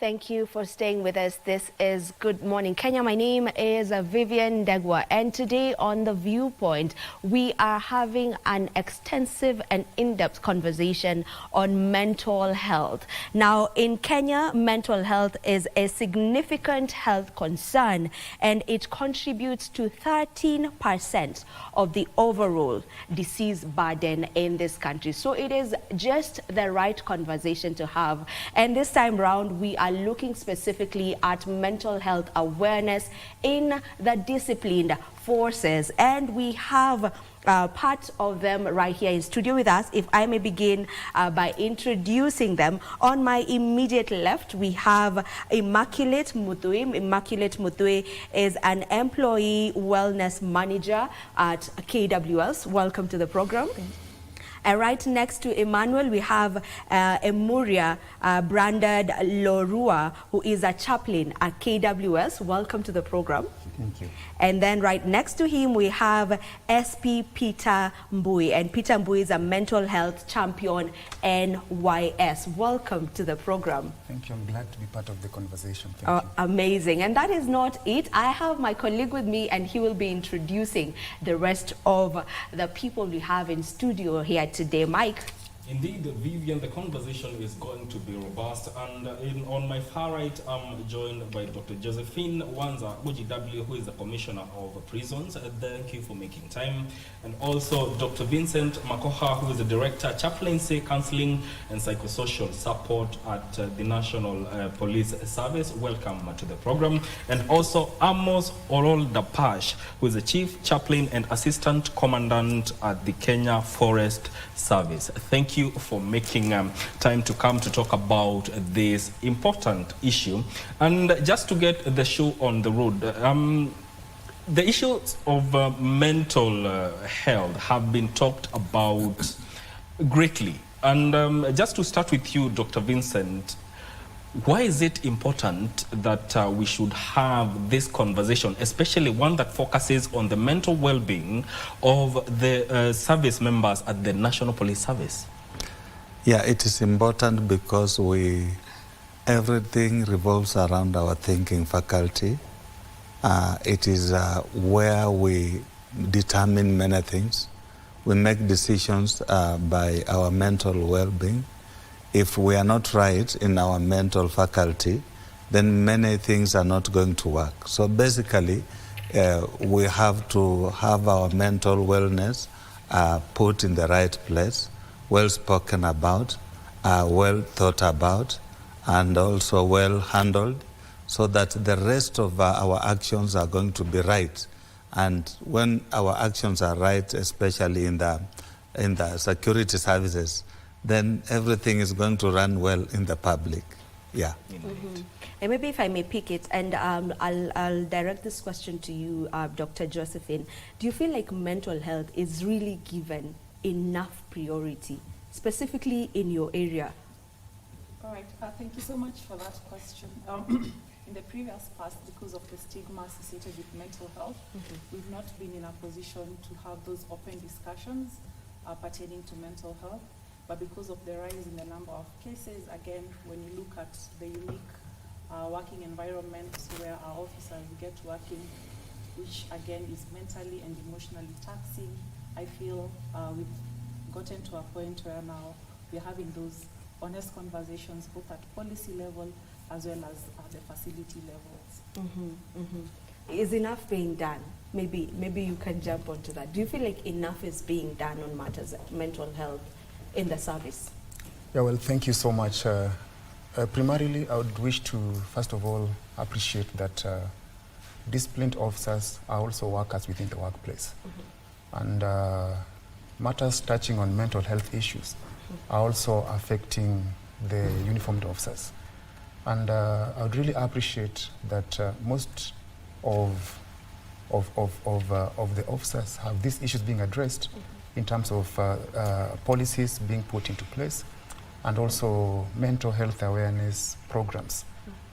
Thank you for staying with us. This is Good Morning Kenya. My name is Vivian Degwa, and today on The Viewpoint, we are having an extensive and in-depth conversation on mental health. Now, in Kenya, mental health is a significant health concern, and it contributes to 13% of the overall disease burden in this country. So it is just the right conversation to have. And this time round, we are looking specifically at mental health awareness in the disciplined forces, and we have part of them right here in studio with us. If I may begin by introducing them. On my immediate left, we have Immaculate Muthui. Immaculate Muthui is an employee wellness manager at KWS. Welcome to the program. And right next to Emmanuel, we have Emuria Branded Lorua, who is a chaplain at KWS. Welcome to the program. Thank you. And then right next to him, we have SP Peter Mbui. And Peter Mbui is a mental health champion, NYS. Welcome to the program. Thank you. I'm glad to be part of the conversation. Thank you. Amazing. And that is not it. I have my colleague with me, and he will be introducing the rest of the people we have in studio here today. Mike. Indeed, Vivian, the conversation is going to be robust, and on my far right, I'm joined by Dr. Josephine Wanza, OGW, who is the Commissioner of Prisons. Thank you for making time. And also Dr. Vincent Makoha, who is the Director, Chaplaincy, Counseling and Psychosocial Support at the National Police Service. Welcome to the program. And also Amos Orol Dapash, who is the Chief Chaplain and Assistant Commandant at the Kenya Forest Service. Thank you for making time to come to talk about this important issue. And just to get the show on the road, the issues of mental health have been talked about greatly. And just to start with you, Dr. Vincent, why is it important that we should have this conversation, especially one that focuses on the mental well-being of the service members at the National Police Service? Yeah, it is important because everything revolves around our thinking faculty. It is where we determine many things. We make decisions by our mental well-being. If we are not right in our mental faculty, then many things are not going to work. So basically, we have to have our mental wellness put in the right place, well spoken about, well thought about, and also well handled, so that the rest of our actions are going to be right. And when our actions are right, especially in the security services, then everything is going to run well in the public. Yeah. Mm-hmm. And maybe if I may pick it, and I'll direct this question to you, Dr. Josephine. Do you feel like mental health is really given enough priority, specifically in your area? All right, thank you so much for that question. In the previous past, because of the stigma associated with mental health, we've not been in a position to have those open discussions pertaining to mental health. But because of the rise in the number of cases, again, when you look at the unique working environments where our officers get working, which again is mentally and emotionally taxing, I feel we've gotten to a point where now we're having those honest conversations both at policy level as well as at the facility levels. Is enough being done? Maybe you can jump onto that. Do you feel like enough is being done on matters of mental health in the service? Yeah, well, thank you so much. Primarily, I would wish to, first of all, appreciate that disciplined officers are also workers within the workplace. And matters touching on mental health issues are also affecting the uniformed officers. And I would really appreciate that most of the officers have these issues being addressed in terms of policies being put into place, and also mental health awareness programs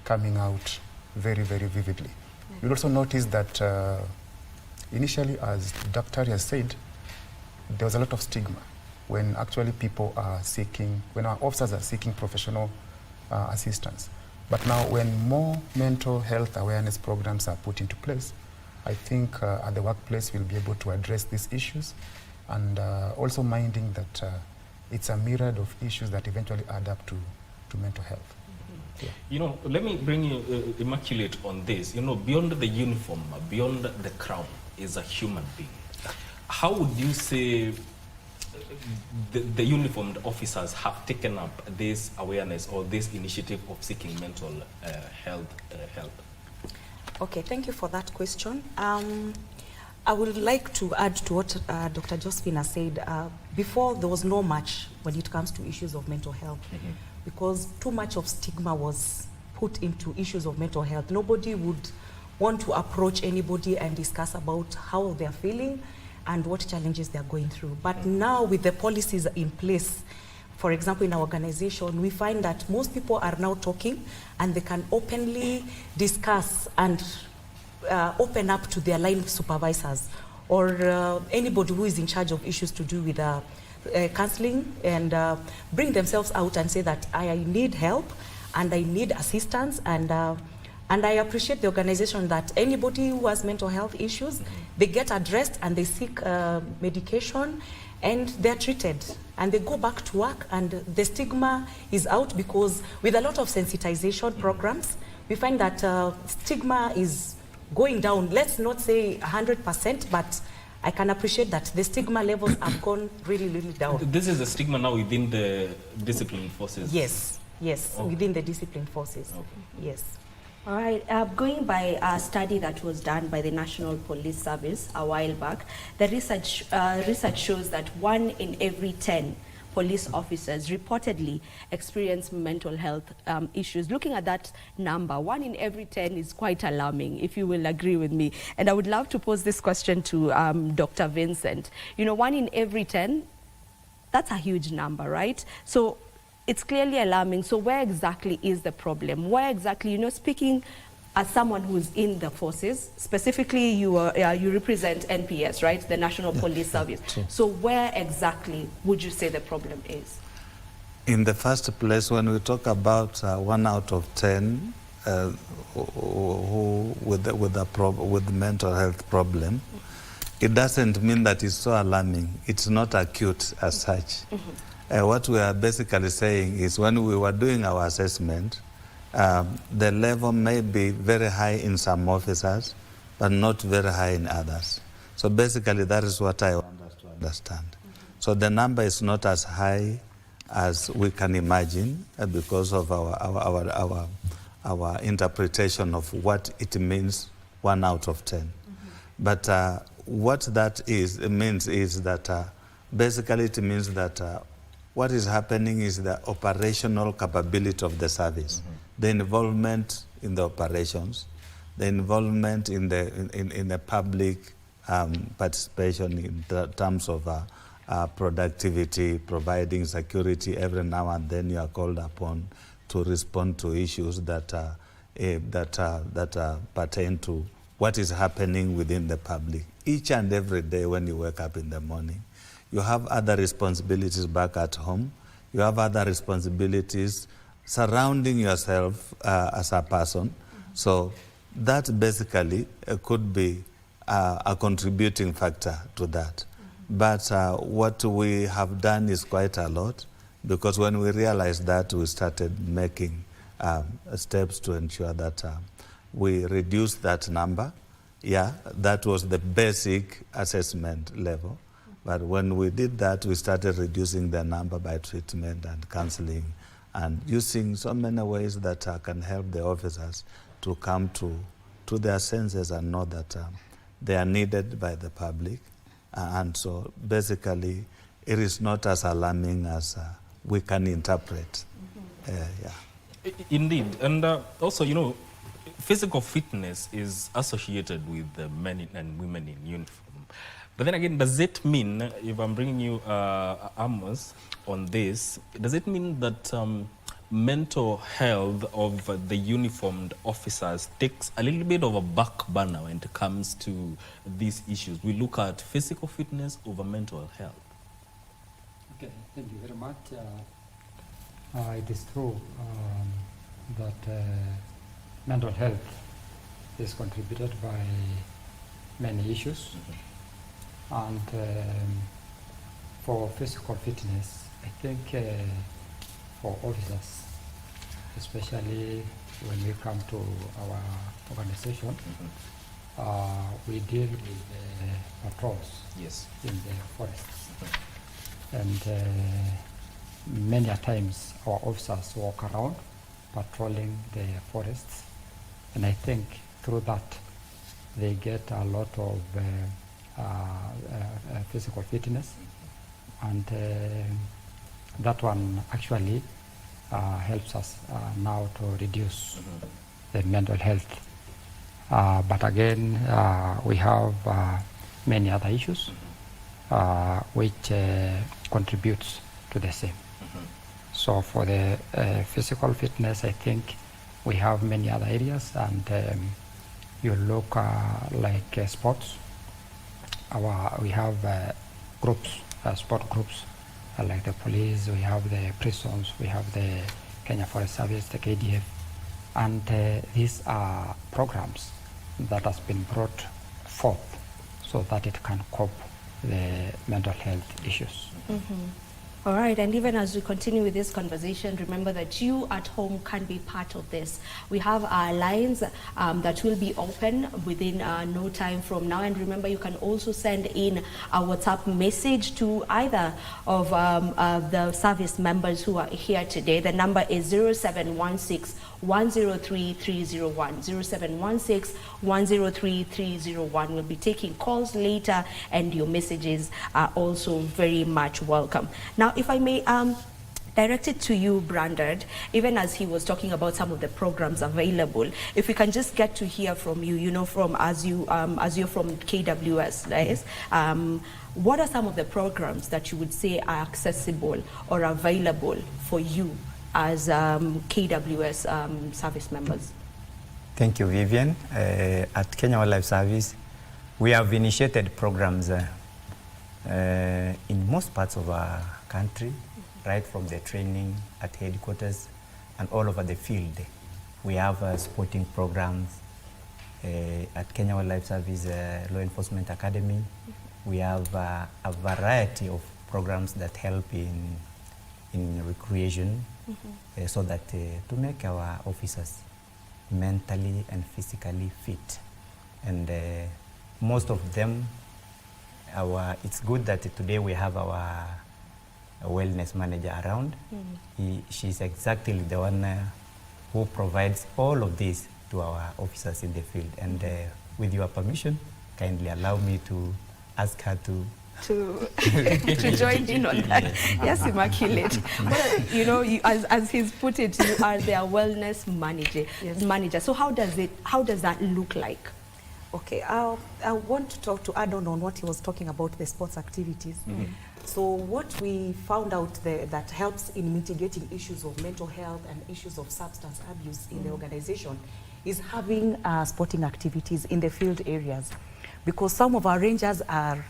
coming out very, very vividly. You'll also notice that initially, as Dr. has said, there was a lot of stigma when actually people are seeking, when our officers are seeking professional assistance. But now when more mental health awareness programs are put into place, I think at the workplace we'll be able to address these issues, and also minding that it's a myriad of issues that eventually add up to mental health. Yeah. You know, let me bring you Immaculate on this. You know, beyond the uniform, beyond the crown is a human being. How would you say the uniformed officers have taken up this awareness or this initiative of seeking mental health help? Okay, thank you for that question. I would like to add to what Dr. Josephine has said. Before, there was no much when it comes to issues of mental health, because too much of stigma was put into issues of mental health. Nobody would want to approach anybody and discuss about how they're feeling and what challenges they're going through. But now with the policies in place, for example, in our organization, we find that most people are now talking and they can openly discuss and open up to their line supervisors or anybody who is in charge of issues to do with counseling, and bring themselves out and say that I need help and I need assistance, and I appreciate the organization that anybody who has mental health issues, they get addressed and they seek medication and they're treated and they go back to work, and the stigma is out, because with a lot of sensitization programs, we find that stigma is going down. Let's not say 100%, but I can appreciate that the stigma levels have gone really, really down. This is the stigma now within the discipline forces? Yes, yes, within the discipline forces, yes. All right, going by a study that was done by the National Police Service a while back, the research shows that 1 in every 10 police officers reportedly experience mental health issues. Looking at that number, 1 in every 10 is quite alarming, if you will agree with me. And I would love to pose this question to Dr. Vincent. You know, 1 in every 10, that's a huge number, right? So it's clearly alarming. So where exactly is the problem? Where exactly, you know, speaking as someone who's in the forces, specifically you represent NPS, right? The National Police Service. So where exactly would you say the problem is? In the first place, when we talk about 1 out of 10 who with mental health problem, it doesn't mean that it's so alarming. It's not acute as such. What we are basically saying is, when we were doing our assessment, the level may be very high in some officers, but not very high in others. So basically, that is what I want us to understand. So the number is not as high as we can imagine because of our interpretation of what it means, 1 out of 10. But what that means is that basically it means that what is happening is the operational capability of the service, the involvement in the operations, the involvement in the public participation in terms of productivity, providing security. Every now and then you are called upon to respond to issues that pertain to what is happening within the public. Each and every day when you wake up in the morning, you have other responsibilities back at home. You have other responsibilities surrounding yourself as a person. So that basically could be a contributing factor to that. But what we have done is quite a lot, because when we realized that, we started making steps to ensure that we reduce that number. Yeah, that was the basic assessment level. But when we did that, we started reducing the number by treatment and counseling and using so many ways that can help the officers to come to their senses and know that they are needed by the public. And so basically, it is not as alarming as we can interpret. Yeah. Indeed. And also, you know, physical fitness is associated with the men and women in uniform. But then again, does it mean, if I'm bringing you Amos on this, does it mean that mental health of the uniformed officers takes a little bit of a back burner when it comes to these issues? We look at physical fitness over mental health. Okay, thank you very much. It is true. that mental health is contributed by many issues. And for physical fitness, I think for officers, especially when we come to our organization, we deal with patrols in the forests. And many a times our officers walk around patrolling the forests. And I think through that they get a lot of physical fitness. And that one actually helps us now to reduce the mental health. But again, we have many other issues which contributes to the same. So for the physical fitness, I think we have many other areas, and you look like sports. We have groups, sport groups, like the police, we have the prisons, we have the Kenya Forest Service, the KDF, and these are programs that has been brought forth so that it can cope the mental health issues. All right, and even as we continue with this conversation, remember that you at home can be part of this. We have our lines that will be open within no time from now. And remember, you can also send in a WhatsApp message to either of the service members who are here today. The number is 0716 103 301. 0716 103 301. We'll be taking calls later, and your messages are also very much welcome. Now, if I may direct it to you, Brandon, even as he was talking about some of the programs available, if we can just get to hear from you, you know, from as you're from KWS, right? What are some of the programs that you would say are accessible or available for you as KWS service members? Thank you, Vivian. At Kenya Wildlife Service, we have initiated programs in most parts of our country, right from the training at headquarters and all over the field. We have sporting programs at Kenya Wildlife Service Law Enforcement Academy. We have a variety of programs that help in recreation, so that to make our officers mentally and physically fit. And most of them, it's good that today we have our wellness manager around. She's exactly the one who provides all of this to our officers in the field. And with your permission, kindly allow me to ask her to join in on that. Yes, Immaculate. Well, you know, as he's put it, you are their wellness manager. So how does that look like? Okay, I want to add on what he was talking about, the sports activities. So what we found out that helps in mitigating issues of mental health and issues of substance abuse in the organization is having sporting activities in the field areas, because some of our rangers are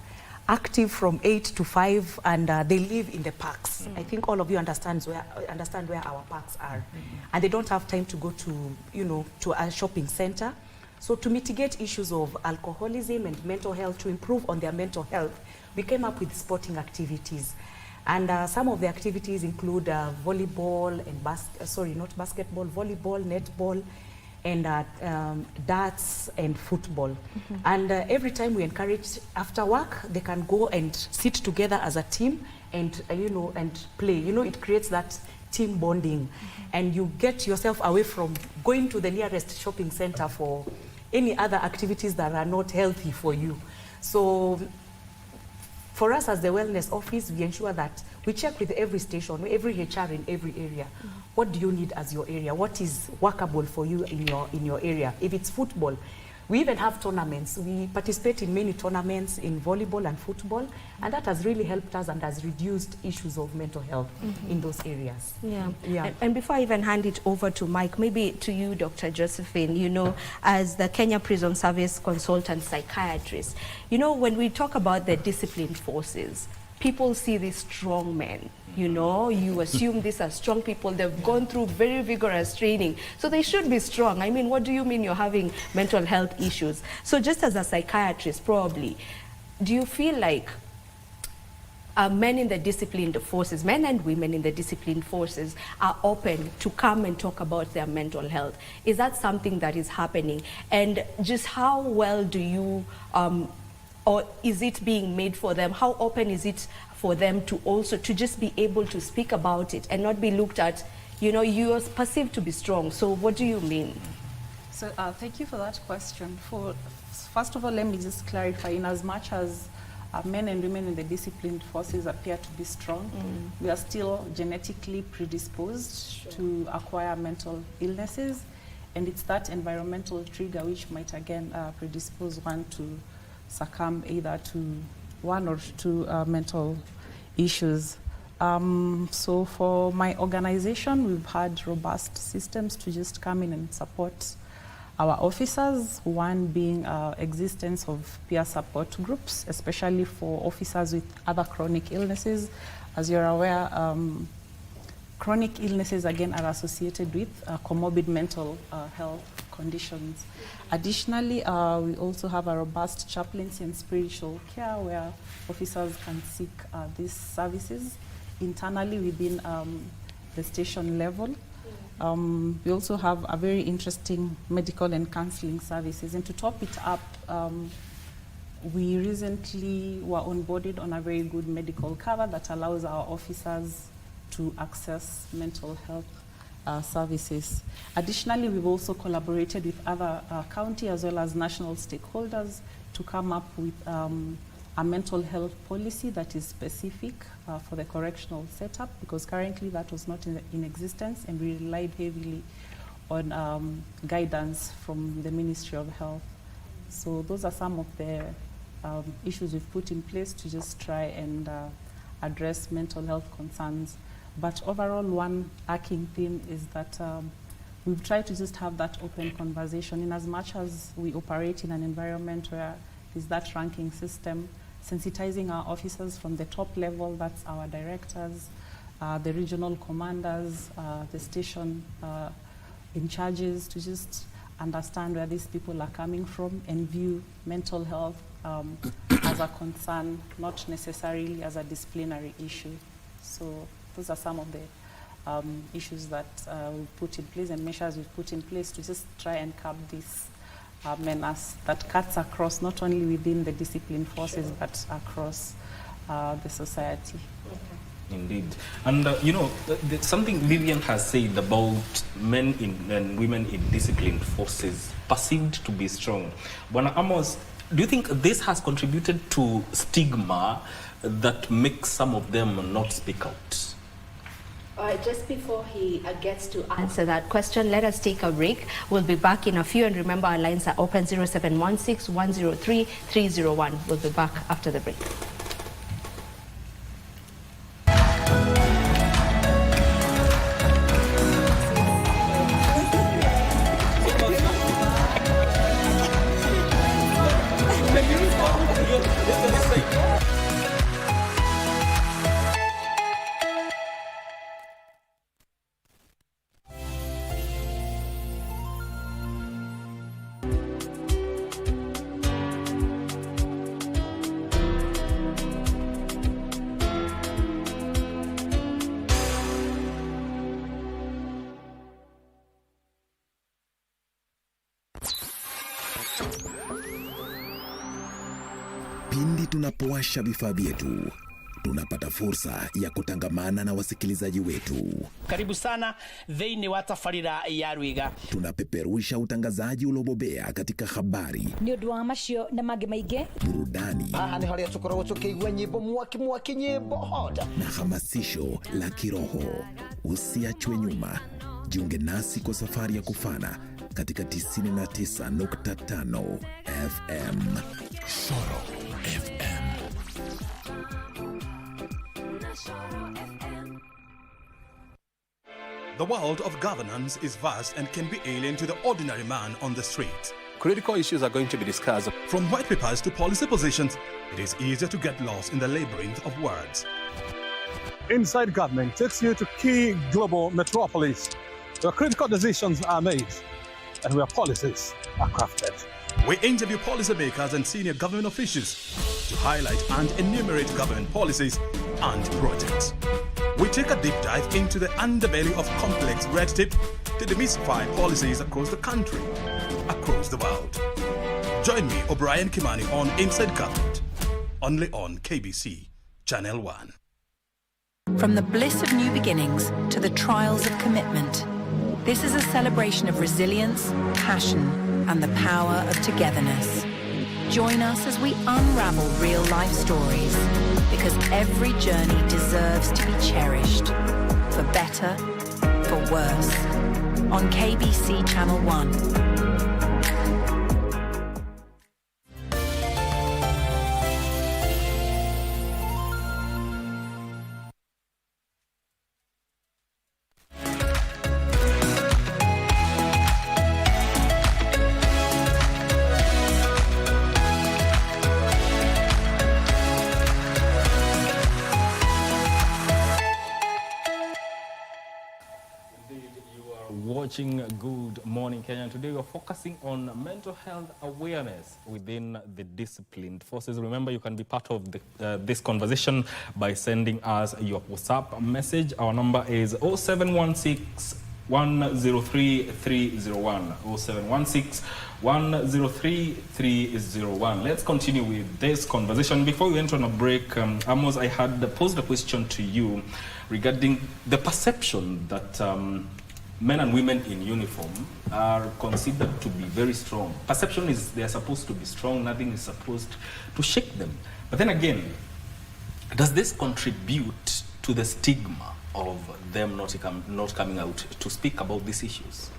active from 8 to 5, and they live in the parks. I think all of you understand where our parks are, and they don't have time to go to a shopping center. So to mitigate issues of alcoholism and mental health, to improve on their mental health, we came up with sporting activities. And some of the activities include volleyball and volleyball, netball, and darts and football. And every time we encourage after work, they can go and sit together as a team and and play. It creates that team bonding, and you get yourself away from going to the nearest shopping center for any other activities that are not healthy for you. So for us as the wellness office, we ensure that we check with every station, every HR in every area. What do you need as your area? What is workable for you in your area? If it's football, we even have tournaments. We participate in many tournaments in volleyball and football, and that has really helped us and has reduced issues of mental health in those areas. Yeah. And before I even hand it over to Mike, maybe to you, Dr. Josephine, as the Kenya Prison Service consultant psychiatrist, when we talk about the discipline forces, people see these strong men. You know, you assume these are strong people. They've gone through very vigorous training, so they should be strong. I mean, what do you mean you're having mental health issues? So just as a psychiatrist, probably, do you feel like men in the disciplined forces, men and women in the disciplined forces, are open to come and talk about their mental health? Is that something that is happening? And just how well do you, or is it being made for them? How open is it for them to also to just be able to speak about it and not be looked at, you know, you're perceived to be strong. So what do you mean? So thank you for that question. First of all, let me just clarify, in as much as men and women in the disciplined forces appear to be strong, we are still genetically predisposed to acquire mental illnesses, and it's that environmental trigger which might again predispose one to succumb either to one or two mental issues. So for my organization, we've had robust systems to just come in and support our officers, one being existence of peer support groups, especially for officers with other chronic illnesses. As you're aware, chronic illnesses again are associated with comorbid mental health conditions. Additionally, we also have a robust chaplaincy and spiritual care where officers can seek these services internally within the station level. We also have a very interesting medical and counseling services. And to top it up, we recently were onboarded on a very good medical cover that allows our officers to access mental health services. Additionally, we've also collaborated with other county as well as national stakeholders to come up with a mental health policy that is specific for the correctional setup, because currently that was not in existence, and we relied heavily on guidance from the Ministry of Health. So those are some of the issues we've put in place to just try and address mental health concerns. But overall, one arcing theme is that we've tried to just have that open conversation in as much as we operate in an environment where there's that ranking system, sensitizing our officers from the top level, that's our directors, the regional commanders, the station in charges, to just understand where these people are coming from and view mental health as a concern, not necessarily as a disciplinary issue. So those are some of the issues that we've put in place and measures we've put in place to just try and curb this menace that cuts across not only within the disciplined forces but across the society. Indeed. And you know, something Vivian has said about men and women in disciplined forces perceived to be strong. Bwana Amos, do you think this has contributed to stigma that makes some of them not speak out? Just before he gets to answer that question, let us take a break. We'll be back in a few, and remember our lines are open 0716 103 301. We'll be back after the break. Pindi tunapowasha vifaa vyetu, tunapata fursa ya kutangamana na wasikilizaji wetu. Karibu sana thĩinĩ wa tabarĩra ya Rwiga. Tunapeperusha utangazaji uliobobea katika habari, ni ũndũ wa macio na mangĩ maingĩ, burudani, aha nĩ harĩa tũkoragwo tũkĩigua nyĩmbo mwaki nyĩmbo hot, na hamasisho la kiroho. Usiachwe nyuma, jiunge nasi kwa safari ya kufana katika 99.5 FM. Soro FM. The world of governance is vast and can be alien to the ordinary man on the street. critical issues are going to be discussed. From white papers to policy positions, it is easier to get lost in the labyrinth of words. Inside Government takes you to key global metropolis where critical decisions are made and where policies are crafted. We interview policymakers and senior government officials to highlight and enumerate government policies and projects. We take a deep dive into the underbelly of complex red tape to demystify policies across the country, across the world. Join me, O'Brien Kimani, on Inside Government, only on KBC Channel 1. From the bliss of new beginnings to the trials of commitment, this is a celebration of resilience, passion, and the power of togetherness. Join us as we unravel real-life stories, because every journey deserves to be cherished, for better, for worse, on KBC Channel 1. Watching Good Morning Kenya. Today we're focusing on mental health awareness within the disciplined forces. Remember, you can be part of this conversation by sending us your WhatsApp message. Our number is 0716 103 301. 0716 103 301. Let's continue with this conversation. Before we went on a break, Amos, I had posed a question to you regarding the perception that men and women in uniform are considered to be very strong. Perception is they are supposed to be strong, nothing is supposed to shake them. But then again, does this contribute to the stigma of them not coming out to speak about these issues?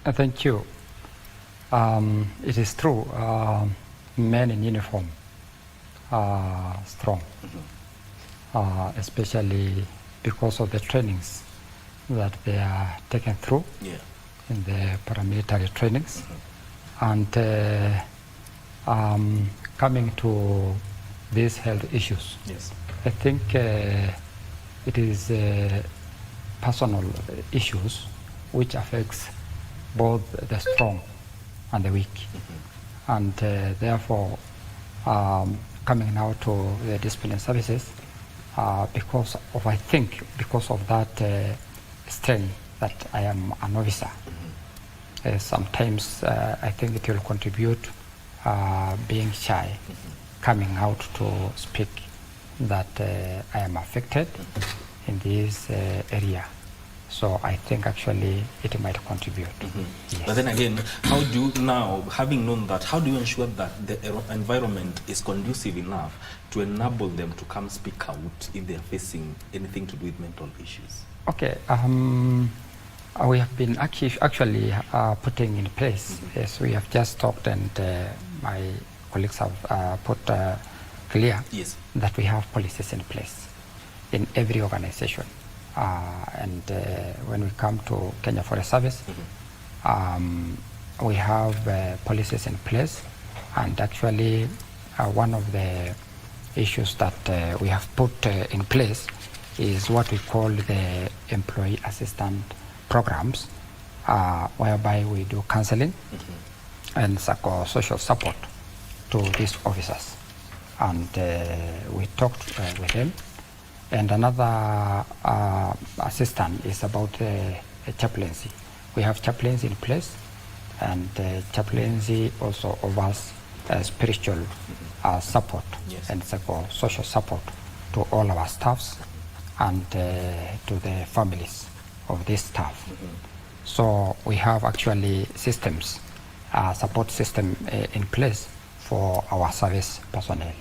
Thank you. It is true, men in uniform are strong, especially because of the trainings that they are taken through in the paramilitary trainings. And coming to these health issues, I think it is personal issues which affects both the strong and the weak. And therefore, coming now to the discipline services, because of that strength that I am an officer. Sometimes I think it will contribute being shy, coming out to speak that I am affected in this area. So I think actually it might contribute. Yes. But then again, how do you now, having known that, how do you ensure that the environment is conducive enough to enable them to come speak out if they are facing anything to do with mental issues? Okay, we have been actually putting in place, as we have just talked, and my colleagues have put clear that we have policies in place in every organization. And when we come to Kenya Forest Service, we have policies in place, and actually one of the issues that we have put in place is what we call the employee assistant programs, whereby we do counseling and psychosocial support to these officers. And we talked with them. And another assistant is about chaplaincy. We have chaplains in place, and chaplaincy also offers spiritual support and psychosocial support to all our staffs and to the families of this staff. So we have actually systems, support system in place for our service personnel.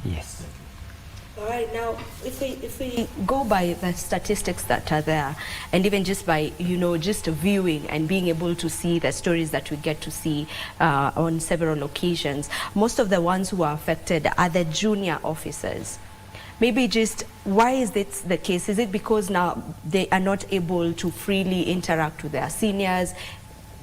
Yes. All right, now if we go by the statistics that are there, and even just by just viewing and being able to see the stories that we get to see on several occasions, most of the ones who are affected are the junior officers. Maybe just why is this the case? Is it because now they are not able to freely interact with their seniors?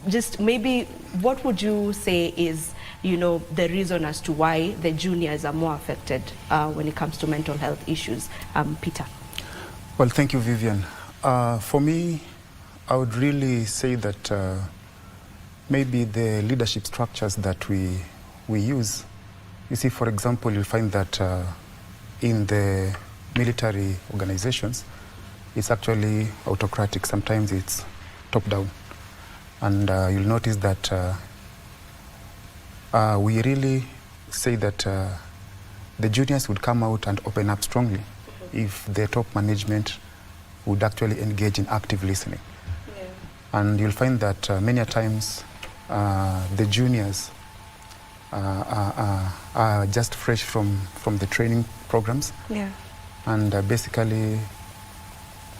just maybe what would you say is, you know, the reason as to why the juniors are more affected when it comes to mental health issues? Peter. Well, thank you, Vivian. For me, I would really say that maybe the leadership structures that we use, you see, for example, you'll find that in the military organizations, it's actually autocratic. Sometimes it's top-down. And you'll notice that we really say that the juniors would come out and open up strongly if the top management would actually engage in active listening. Yeah. And you'll find that many a times the juniors are just fresh from the training programs. Yeah. And basically,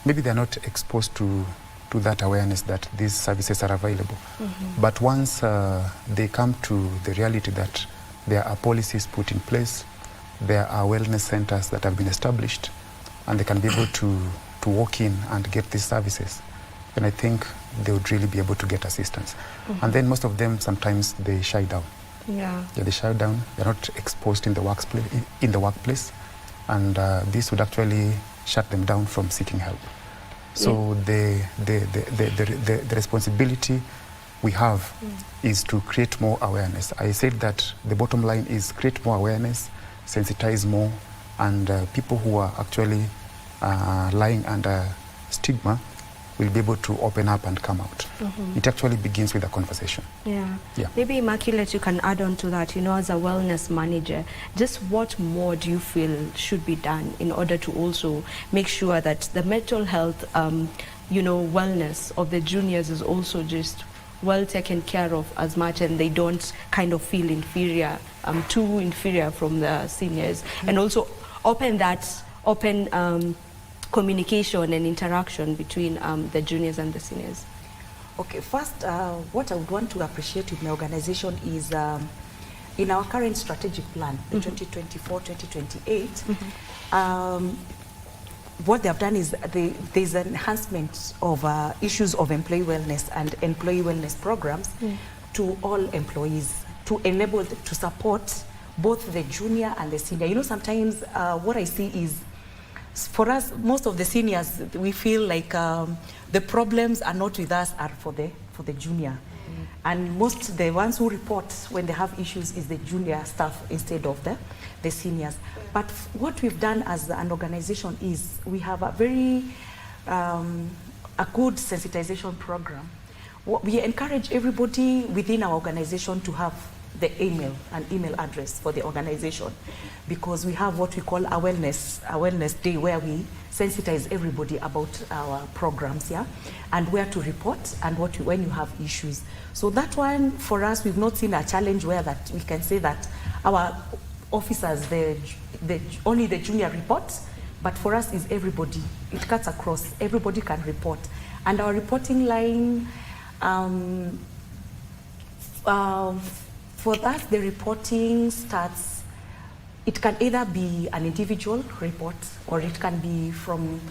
maybe they're not exposed to that awareness that these services are available. Mm-hmm. But once they come to the reality that there are policies put in place, there are wellness centers that have been established, and they can be able to walk in and get these services, then I think they would really be able to get assistance. Mm-hmm. And then most of them, sometimes they shy down. Yeah. Yeah, they shy down. They're not exposed in the workplace, and this would actually shut them down from seeking help. So the responsibility we have is to create more awareness. I said that the bottom line is create more awareness, sensitize more, and people who are actually lying under stigma will be able to open up and come out. Mm-hmm. It actually begins with a conversation. Yeah. Yeah. Maybe Immaculate, you can add on to that, you know, as a wellness manager, just what more do you feel should be done in order to also make sure that the mental health, you know, wellness of the juniors is also just well taken care of as much, and they don't kind of feel inferior, too inferior from the seniors, and also open communication and interaction between the juniors and the seniors? Okay, first, what I would want to appreciate with my organization is in our current strategic plan, the 2024-2028, what they have done is there's an enhancement of issues of employee wellness and employee wellness programs to all employees to enable, to support both the junior and the senior. You know, sometimes what I see is, for us, most of the seniors, we feel like the problems are not with us, are for the junior. And most the ones who report when they have issues is the junior staff instead of the seniors. But what we've done as an organization is we have a very a good sensitization program. We encourage everybody within our organization to have the email address for the organization, because we have what we call a wellness day, where we sensitize everybody about our programs, yeah, and where to report and when you have issues. So that one, for us, we've not seen a challenge where that we can say that our officers, only the junior reports, but for us is everybody. It cuts across. Everybody can report, and our reporting line. For that, the reporting starts, it can either be an individual report, or it can be from,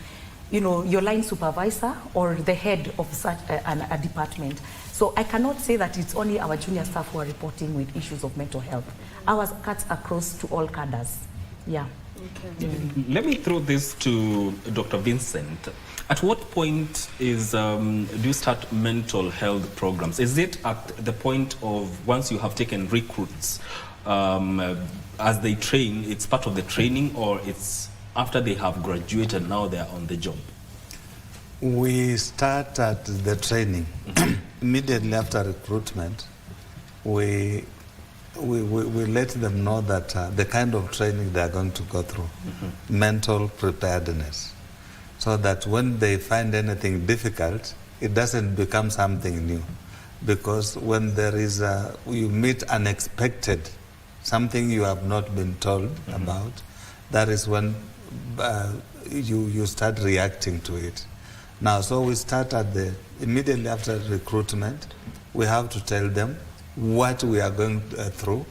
you know, your line supervisor or the head of such a department. So I cannot say that it's only our junior staff who are reporting with issues of mental health. Ours cuts across to all cadres. Yeah. Okay. Let me throw this to Dr. Vincent. At what point do you start mental health programs? Is it at the point of once you have taken recruits, as they train, it's part of the training, or it's after they have graduated, now they're on the job? We start at the training. Immediately after recruitment, we let them know that the kind of training they're going to go through, mental preparedness, so that when they find anything difficult, it doesn't become something new. Because when there is you meet unexpected, something you have not been told about, that is when you start reacting to it. Now, so we start at immediately after recruitment, we have to tell them what we are going through,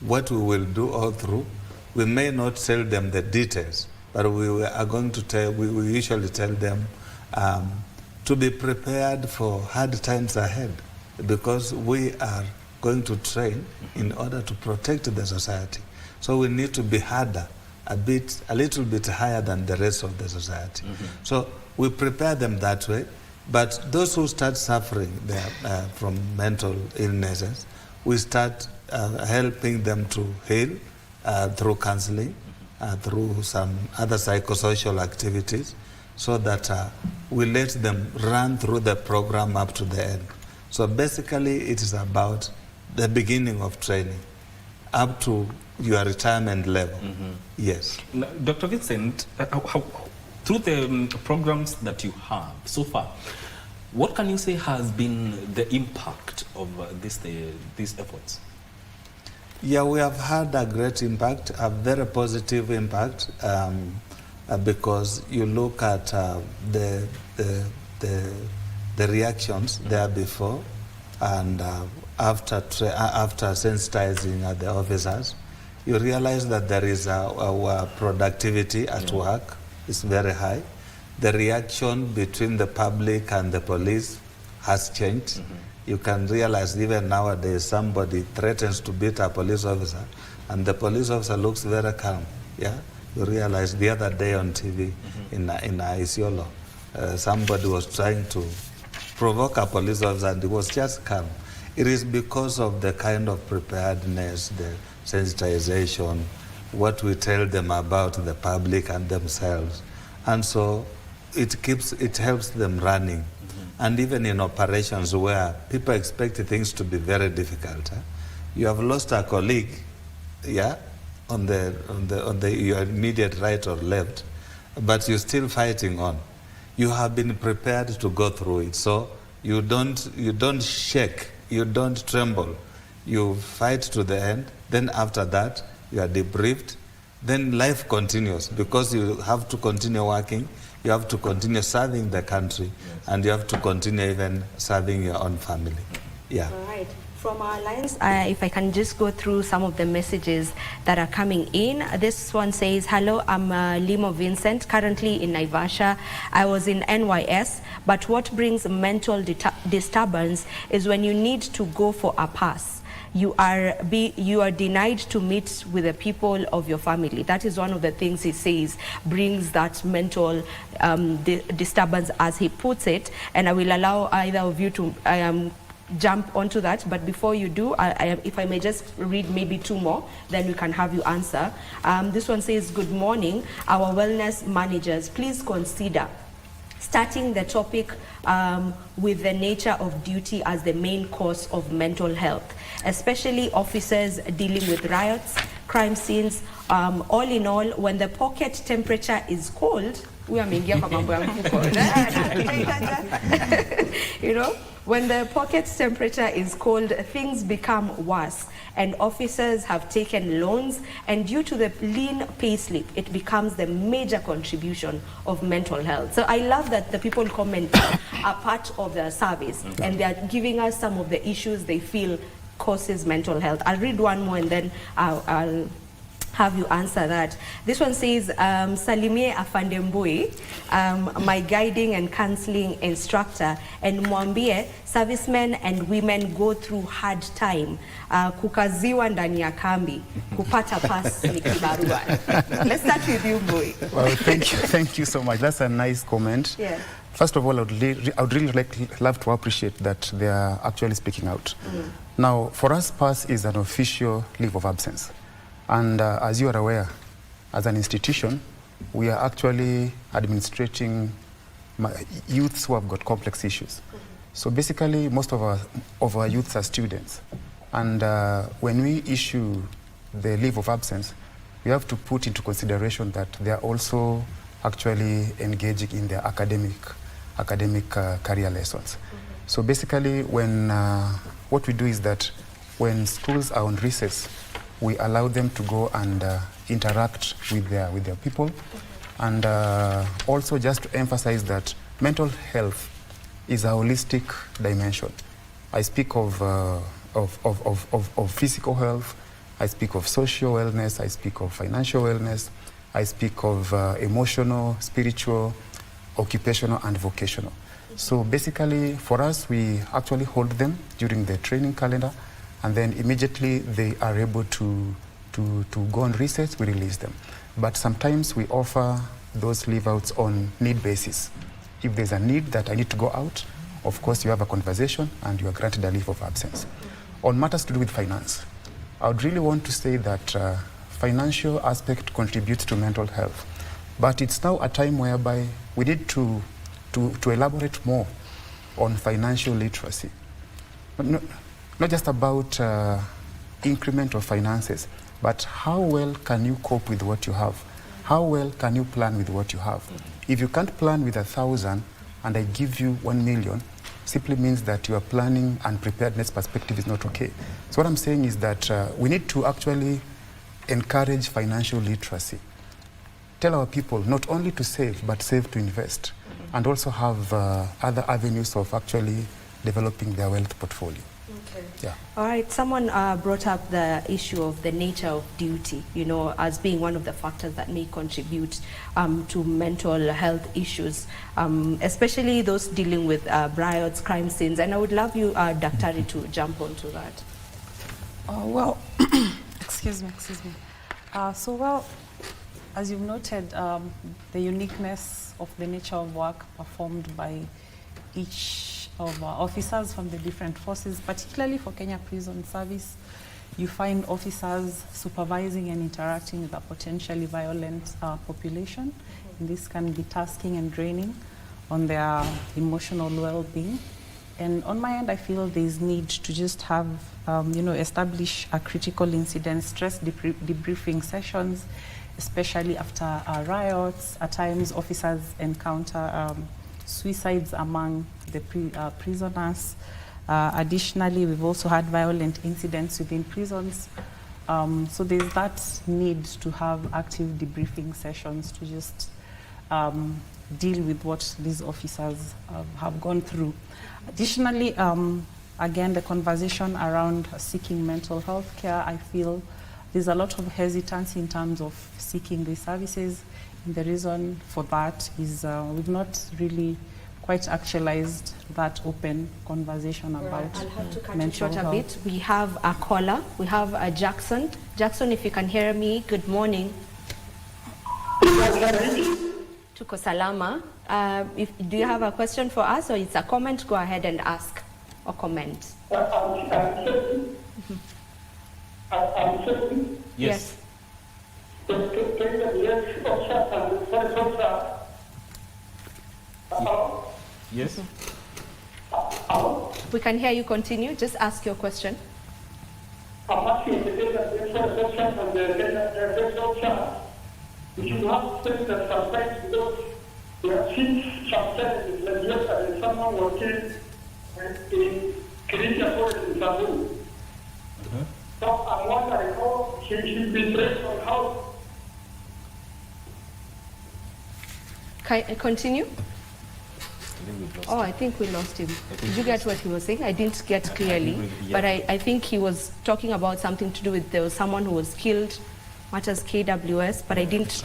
what we will do all through. We may not tell them the details, but we are going to we usually tell them to be prepared for hard times ahead. because we are going to train in order to protect the society. So we need to be harder, a little bit higher than the rest of the society. So we prepare them that way. But those who start suffering from mental illnesses, we start helping them to heal through counseling, through some other psychosocial activities, so that we let them run through the program up to the end. So basically, it is about the beginning of training up to your retirement level. Yes. Now, Dr. Vincent, through the programs that you have so far, what can you say has been the impact of these efforts? Yeah, we have had a great impact, a very positive impact, because you look at the reactions there before and after sensitizing the officers, you realize that there is our productivity at work is very high. The reaction between the public and the police has changed. You can realize even nowadays somebody threatens to beat a police officer and the police officer looks very calm. Yeah, you realize the other day on TV in Isiolo, somebody was trying to provoke a police officer and he was just calm. It is because of the kind of preparedness, the sensitization, what we tell them about the public and themselves. And so it helps them running. And even in operations where people expect things to be very difficult, you have lost a colleague, yeah, on your immediate right or left, but you're still fighting on. You have been prepared to go through it, so you don't shake, you don't tremble. You fight to the end. Then after that, you are debriefed. Then life continues because you have to continue working. You have to continue serving the country, and you have to continue even serving your own family. Yeah. All right. From our lines, if I can just go through some of the messages that are coming in. This one says, hello, I'm Limo Vincent, currently in Naivasha. I was in NYS, but what brings mental disturbance is when you need to go for a pass. You are denied to meet with the people of your family. That is one of the things he says brings that mental disturbance, as he puts it. And I will allow either of you to jump onto that. But before you do, if I may just read maybe two more, then we can have you answer. This one says, good morning, our wellness managers, please consider starting the topic with the nature of duty as the main cause of mental health, especially officers dealing with riots, crime scenes. All in all, when the pocket temperature is cold, you know, when the pocket temperature is cold, things become worse, and officers have taken loans, and due to the lean payslip, it becomes the major contribution of mental health. So I love that the people comment are part of the service, and they are giving us some of the issues they feel causes mental health. I'll read one more and then I'll have you answer that. This one says, Salimie Afandembui, my guiding and counseling instructor, and mwambie servicemen and women go through hard time, kukaziwa ndani ya kambi, kupata pass ni kibarua. Let's start with you, Boy. Well, thank you so much. That's a nice comment. Yeah. First of all, I would really love to appreciate that they are actually speaking out. Now, for us, pass is an official leave of absence. And as you are aware, as an institution, we are actually administrating youths who have got complex issues. So basically, most of our youths are students. And when we issue the leave of absence, we have to put into consideration that they are also actually engaging in their academic career lessons. So basically, when what we do is that when schools are on recess, we allow them to go and interact with their people. And also just to emphasize that mental health is a holistic dimension. I speak of physical health, I speak of social wellness, I speak of financial wellness, I speak of emotional, spiritual, occupational, and vocational. So basically, for us, we actually hold them during the training calendar, and then immediately they are able to go on research, we release them. But sometimes we offer those leave-outs on need basis. If there's a need that I need to go out, of course you have a conversation and you are granted a leave of absence. On matters to do with finance, I would really want to say that financial aspect contributes to mental health. But it's now a time whereby we need to elaborate more on financial literacy. Not just about increment of finances, but how well can you cope with what you have? How well can you plan with what you have? If you can't plan with 1,000 and I give you 1 million, simply means that your planning and preparedness perspective is not okay. So what I'm saying is that we need to actually encourage financial literacy. Tell our people not only to save, but save to invest, and also have other avenues of actually developing their wealth portfolio. Okay. Yeah. All right. Someone brought up the issue of the nature of duty, you know, as being one of the factors that may contribute to mental health issues, especially those dealing with riots, crime scenes. And I would love you, Daktari, to jump onto that. Well, excuse me. Well, as you've noted, the uniqueness of the nature of work performed by each of our officers from the different forces, particularly for Kenya Prison Service, you find officers supervising and interacting with a potentially violent population. And this can be tasking and draining on their emotional well-being. And on my end, I feel there's need to just have, establish a critical incident stress debriefing sessions, especially after riots. At times, officers encounter suicides among the prisoners. Additionally, we've also had violent incidents within prisons. So there's that need to have active debriefing sessions to just deal with what these officers have gone through. Additionally, again, the conversation around seeking mental health care, I feel there's a lot of hesitance in terms of seeking these services. And the reason for that is we've not really quite actualized that open conversation about I'll have to cut you mental short a health. bit. We have a caller. We have a Jackson. Jackson, if you can hear me, good morning. Tuko salama. Do you have a question for us or it's a comment? Go ahead and ask or comment. Yes. Yes. We can hear you. Continue. Just ask your question. So I'm wondering how she should be trained on how. Continue. Oh, I think we lost him. Did you get what he was saying? I didn't get clearly, but I think he was talking about something to do with there was someone who was killed, matters KWS, but I didn't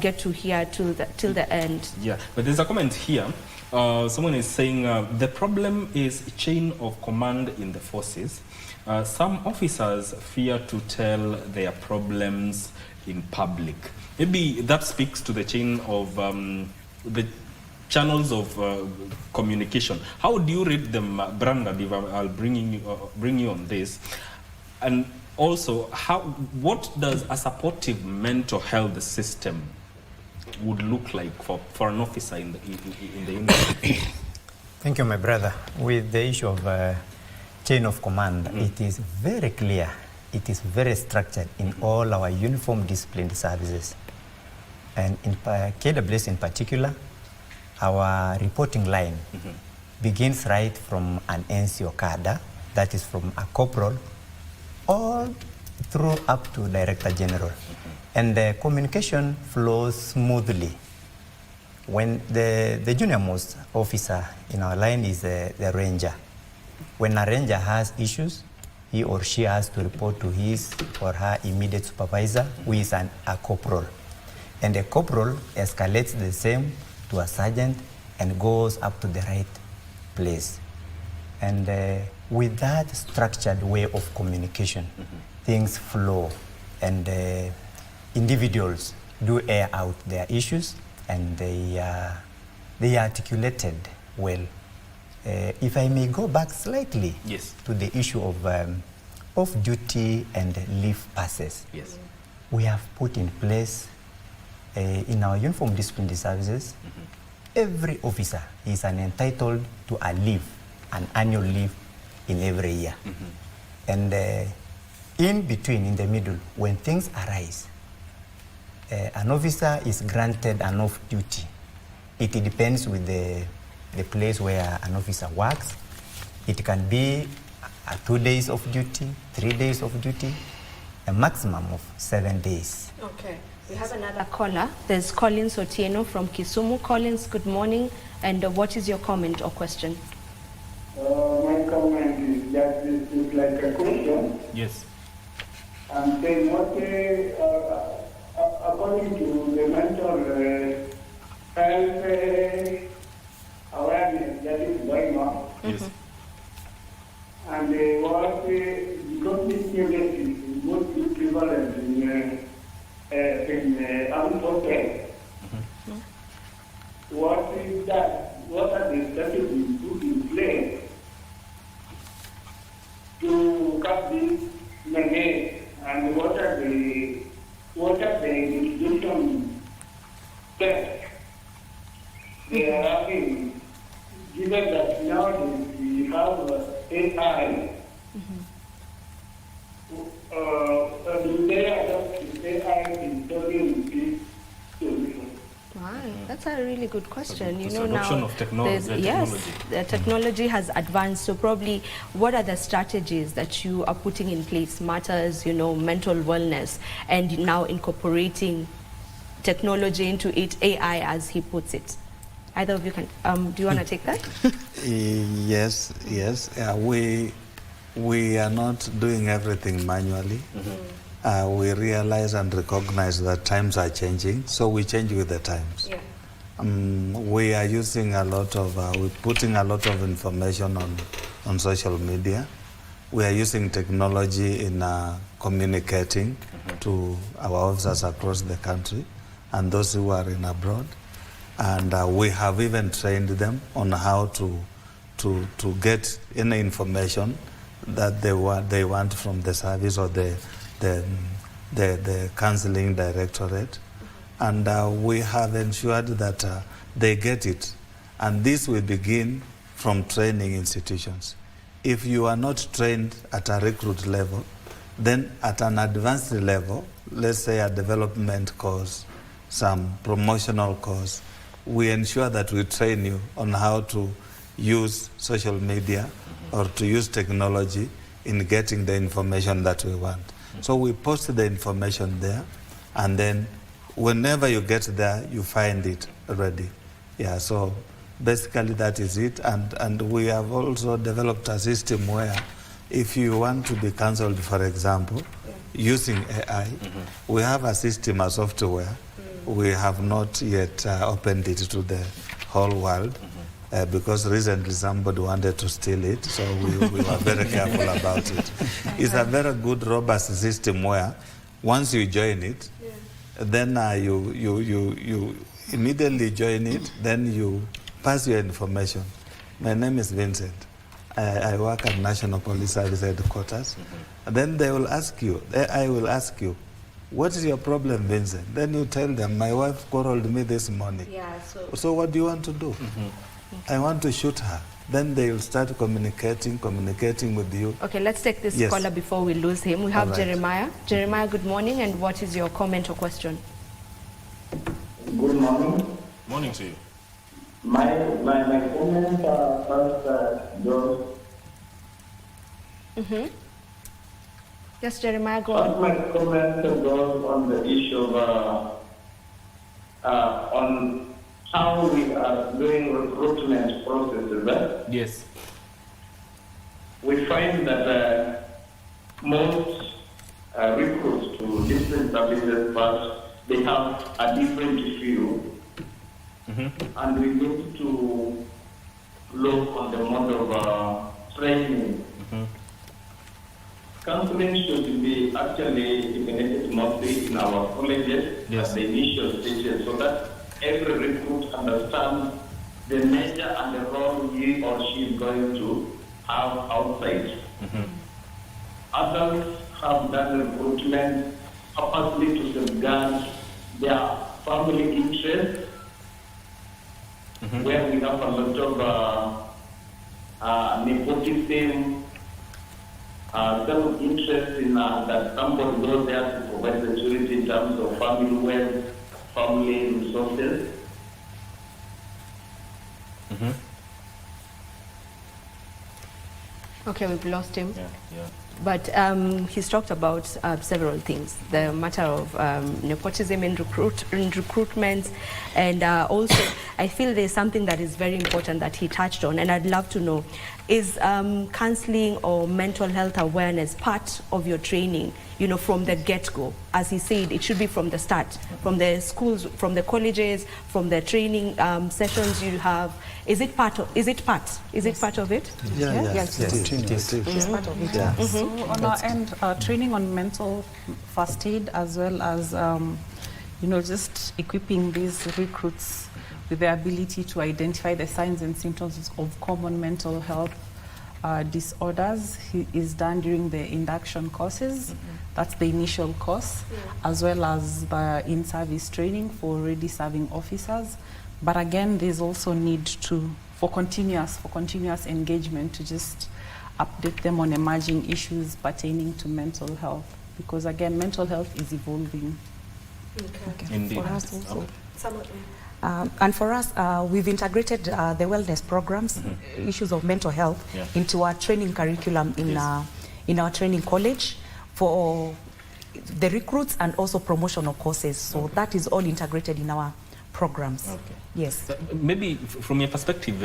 get to hear till the end. Yeah, but there's a comment here. Someone is saying the problem is chain of command in the forces. Some officers fear to tell their problems in public. Maybe that speaks to the chain of the channels of communication. How do you read them, Brandon? If I'll bring you on this, and also what does a supportive mental health system would look like for an officer in the industry? Thank you, my brother. With the issue of chain of command, it is very clear, it is very structured in all our uniform disciplined services. And in KWS in particular, our reporting line begins right from an NCO cadre, that is from a corporal, all through up to Director General. And the communication flows smoothly. When the junior most officer in our line is the ranger. When a ranger has issues, he or she has to report to his or her immediate supervisor, who is a corporal. And the corporal escalates the same to a sergeant, and goes up to the right place. And with that structured way of communication, things flow, and individuals do air out their issues, and they are articulated well. If I may go back slightly to the issue of off-duty and leave passes. Yes. We have put in place in our uniform disciplinary services, every officer is entitled to a leave, an annual leave in every year. And in between, in the middle, when things arise, an officer is granted an off-duty. It depends with the place where an officer works. It can be 2 days of duty, 3 days of duty, a maximum of 7 days. Okay. We have another caller. There's Collins Otieno from Kisumu. Collins, good morning. And what is your comment or question? My comment is that this is like a question. Yes. I'm saying what, according to the mental health awareness that is going on. Yes. And what, because this illness is mostly prevalent in armed forces, what is that? What are the strategies put in place to cut this menace, and what are the mitigation steps they are having, given that nowadays we have AI? Do they adopt AI in solving this solution? Right. That's a really good question. The You know, now adoption of technology. yes, the technology has advanced. So probably, what are the strategies that you are putting in place? Matters, you know, mental wellness, and now incorporating technology into it, AI, as he puts it. Either of you can. Do you want to take that? Yes. We are not doing everything manually. We realize and recognize that times are changing, so we change with the times. Yeah. We are using a lot of, we're putting a lot of information on social media. We are using technology in communicating to our officers across the country and those who are in abroad. And we have even trained them on how to get any information that they want from the service or the counseling directorate, and we have ensured that they get it. And this will begin from training institutions. If you are not trained at a recruit level, then at an advanced level, let's say a development course, some promotional course, we ensure that we train you on how to use social media or to use technology in getting the information that we want. So we post the information there, and then whenever you get there, you find it ready. Yeah, so basically that is it. And we have also developed a system where if you want to be counseled, for example, using AI, we have a system, a software. We have not yet opened it to the whole world. Because recently somebody wanted to steal it, so we were very careful about it. It's a very good, robust system where once you join it, then you immediately join it, then you pass your information. My name is Vincent. I work at National Police Service Headquarters. And then they will ask you, I will ask you, what is your problem, Vincent? Then you tell them, my wife quarreled me this morning. Yeah, so what do you want to do? I want to shoot her. Then they will start communicating with you. Okay, let's take this caller before we lose him. We have Jeremiah. Jeremiah, good morning, and what is your comment or question? Good morning. Morning to you. My comments are first, George. Yes, Jeremiah, go on. My comment goes on the issue of on how we are doing recruitment processes. Right? Yes. We find that most recruits to different services, but they have a different view and we need to look on the mode of training. Counseling should be actually implemented mostly in our colleges at the initial stages, so that every recruit understands the nature and the role he or she is going to have outside. Others have done recruitment purposely to safeguard their family interests, where we have a lot of nepotism, self-interest in that somebody goes there to provide security in terms of family wealth, family resources. Okay, we've lost him. Yeah. But he's talked about several things. The matter of nepotism in recruitment, and also I feel there's something that is very important that he touched on, and I'd love to know, is counseling or mental health awareness part of your training, you know, from the get-go? As he said, it should be from the start, from the schools, from the colleges, from the training sessions you have. Is it part of it? Yes, it is. It's part of it. Yeah. So on our end, training on mental first aid, as well as just equipping these recruits with the ability to identify the signs and symptoms of common mental health disorders is done during the induction courses. That's the initial course, as well as the in-service training for already serving officers. But again, there's also need for continuous engagement to just update them on emerging issues pertaining to mental health, because again, mental health is evolving. Okay. Indeed. For us also. And for us, we've integrated the wellness programs, issues of mental health, into our training curriculum in our training college for the recruits and also promotional courses. So that is all integrated in our programs. Okay. Yes. So maybe from your perspective,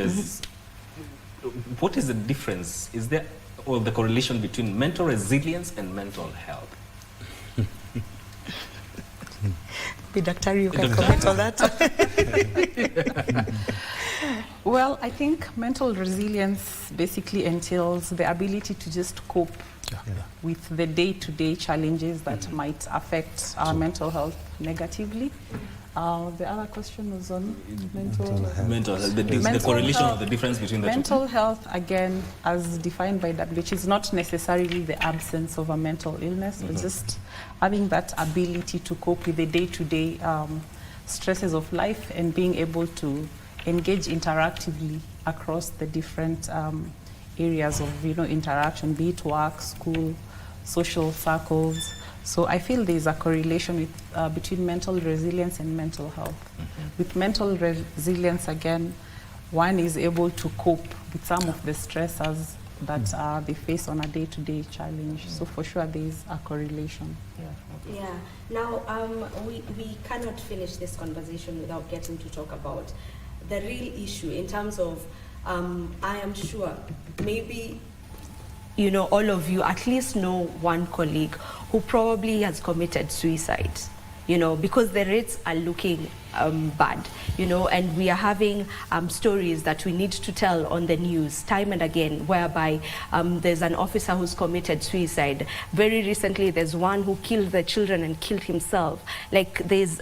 what is the difference? Is there or the correlation between mental resilience and mental health? Daktari, you can comment on that. Well, I think mental resilience basically entails the ability to just cope with the day-to-day challenges that might affect our mental health negatively. The other question was on mental health. The correlation of the difference between the mental two. health, again, as defined by WHO, is not necessarily the absence of a mental illness, but just having that ability to cope with the day-to-day stresses of life and being able to engage interactively across the different areas of interaction, be it work, school, social circles. So I feel there is a correlation with, between mental resilience and mental health. With mental resilience, again, one is able to cope with some of the stressors that they face on a day-to-day challenge. So for sure, there is a correlation. Yeah. Now, we cannot finish this conversation without getting to talk about the real issue in terms of, I am sure, maybe all of you at least know one colleague who probably has committed suicide, because the rates are looking bad, and we are having stories that we need to tell on the news time and again, whereby there's an officer who's committed suicide. Very recently, there's one who killed the children and killed himself. Like, there's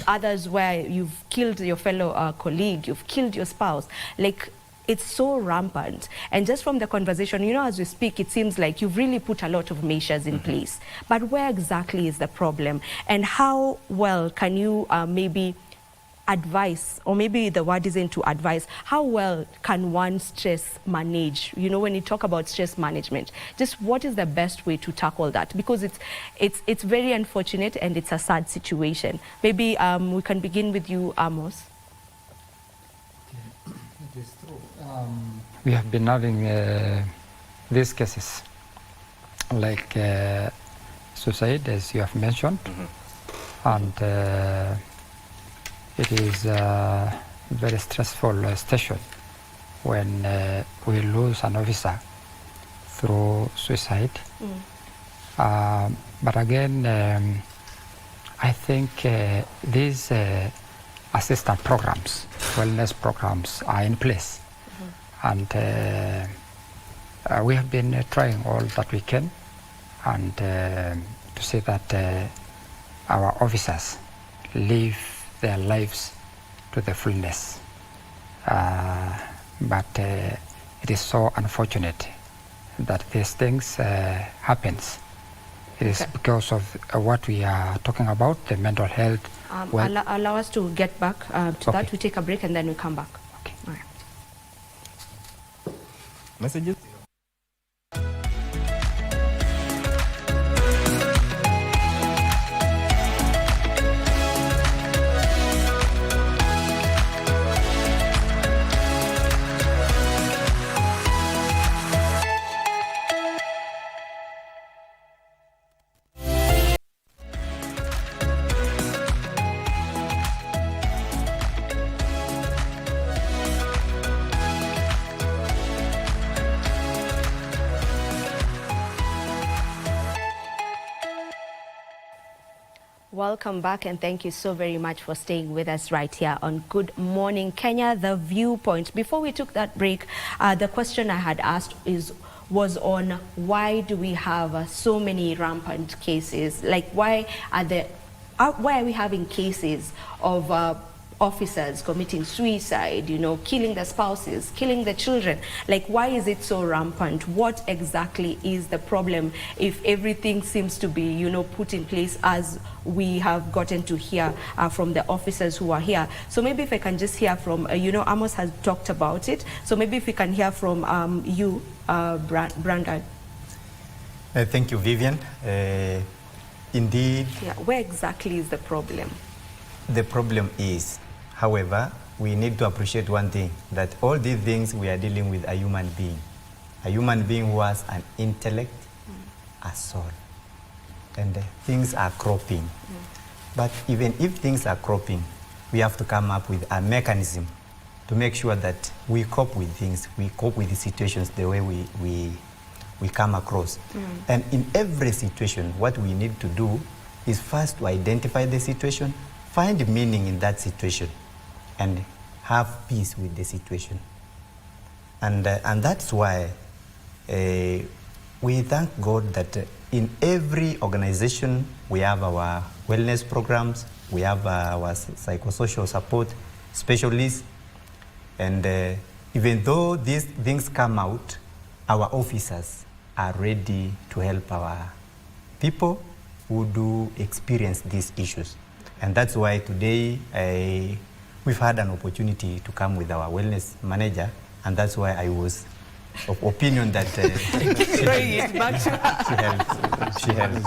others where you've killed your fellow colleague, you've killed your spouse. Like, it's so rampant. And just from the conversation, as we speak, it seems like you've really put a lot of measures in place. But where exactly is the problem? And how well can you maybe advise, or maybe the word isn't to advise, how well can one stress manage? When you talk about stress management, just what is the best way to tackle that? Because it's very unfortunate and it's a sad situation. Maybe we can begin with you, Amos. It is true. We have been having these cases like suicide, as you have mentioned, and it is a very stressful station when we lose an officer through suicide. But again, I think this assistance programs, wellness programs are in place. And we have been trying all that we can, and to say that our officers live their lives to the fullness. But it is so unfortunate that these things happens. It is because of what we are talking about, the mental health. Allow us to get back to that. We take a break and then we come back. Okay. All right. Messages? Welcome back, and thank you so very much for staying with us right here on Good Morning Kenya, The Viewpoint. Before we took that break, the question I had asked was on why do we have so many rampant cases? Like, why are we having cases of officers committing suicide, killing their spouses, killing their children? Like, why is it so rampant? What exactly is the problem if everything seems to be, put in place as we have gotten to hear from the officers who are here? So maybe if I can just hear from, Amos has talked about it. So maybe if we can hear from you, Brandon. Thank you, Vivian. Indeed. Yeah, where exactly is the problem? The problem is, however, we need to appreciate one thing, that all these things we are dealing with a human being who has an intellect, a soul, and things are cropping. But even if things are cropping, we have to come up with a mechanism to make sure that we cope with things, we cope with the situations the way we come across. And in every situation, what we need to do is first to identify the situation, find meaning in that situation, and have peace with the situation. And that's why we thank God that in every organization we have our wellness programs, we have our psychosocial support specialists, and even though these things come out, our officers are ready to help our people who do experience these issues. And that's why today we've had an opportunity to come with our wellness manager, and that's why I was of opinion that she helps.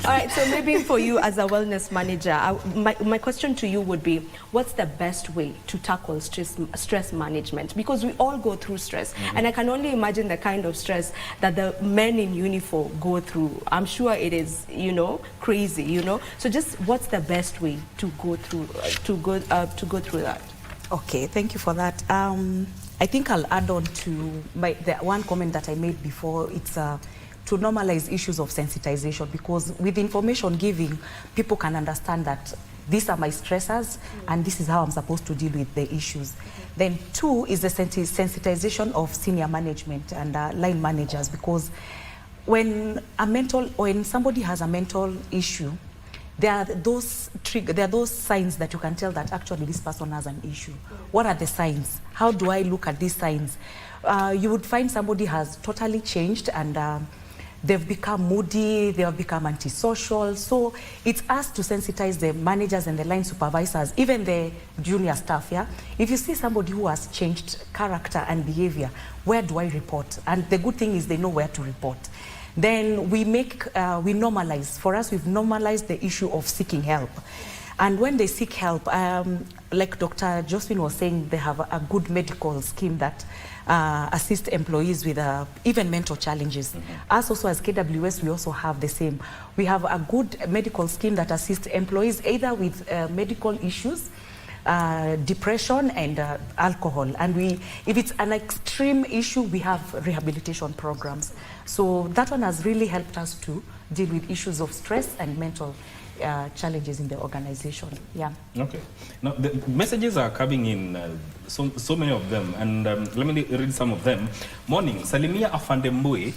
All right, so maybe for you as a wellness manager, my question to you would be, what's the best way to tackle stress management? Because we all go through stress, and I can only imagine the kind of stress that the men in uniform go through. I'm sure it is, crazy, So just what's the best way to go through that? Okay, thank you for that. I think I'll add on to the one comment that I made before. It's to normalize issues of sensitization, because with information giving, people can understand that these are my stressors and this is how I'm supposed to deal with the issues. Then two is the sensitization of senior management and line managers, because when somebody has a mental issue, there are those signs that you can tell that actually this person has an issue. What are the signs? How do I look at these signs? You would find somebody has totally changed, and they've become moody, they have become antisocial. So it's us to sensitize the managers and the line supervisors, even the junior staff. Yeah, if you see somebody who has changed character and behavior, where do I report? And the good thing is they know where to report. Then we normalize. For us, we've normalized the issue of seeking help. And when they seek help, like Dr. Josephine was saying, they have a good medical scheme that assist employees with even mental challenges. Us also as KWS, we also have the same. We have a good medical scheme that assists employees either with medical issues, depression and alcohol. And if it's an extreme issue, we have rehabilitation programs. So that one has really helped us to deal with issues of stress and mental challenges in the organization. Yeah. Okay. Now, the messages are coming in, so many of them, and let me read some of them. Morning, Salimia Afandembui.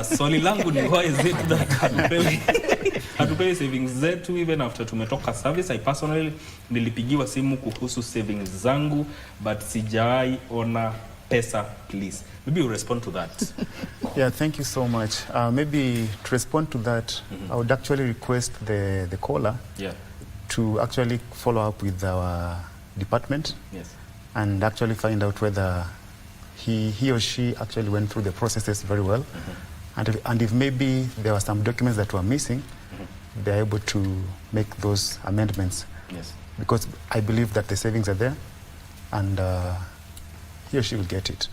Swali langu ni why is it that hatupei savings zetu even after tumetoka service. I personally nilipigiwa simu kuhusu savings zangu but sijai ona pesa, please. Maybe you respond to that. Yeah, thank you so much. Maybe to respond to that, I would actually request the caller to actually follow up with our department and actually find out whether he or she actually went through the processes very well. And if maybe there were some documents that were missing, they're able to make those amendments. Yes. Because I believe that the savings are there and he or she will get it.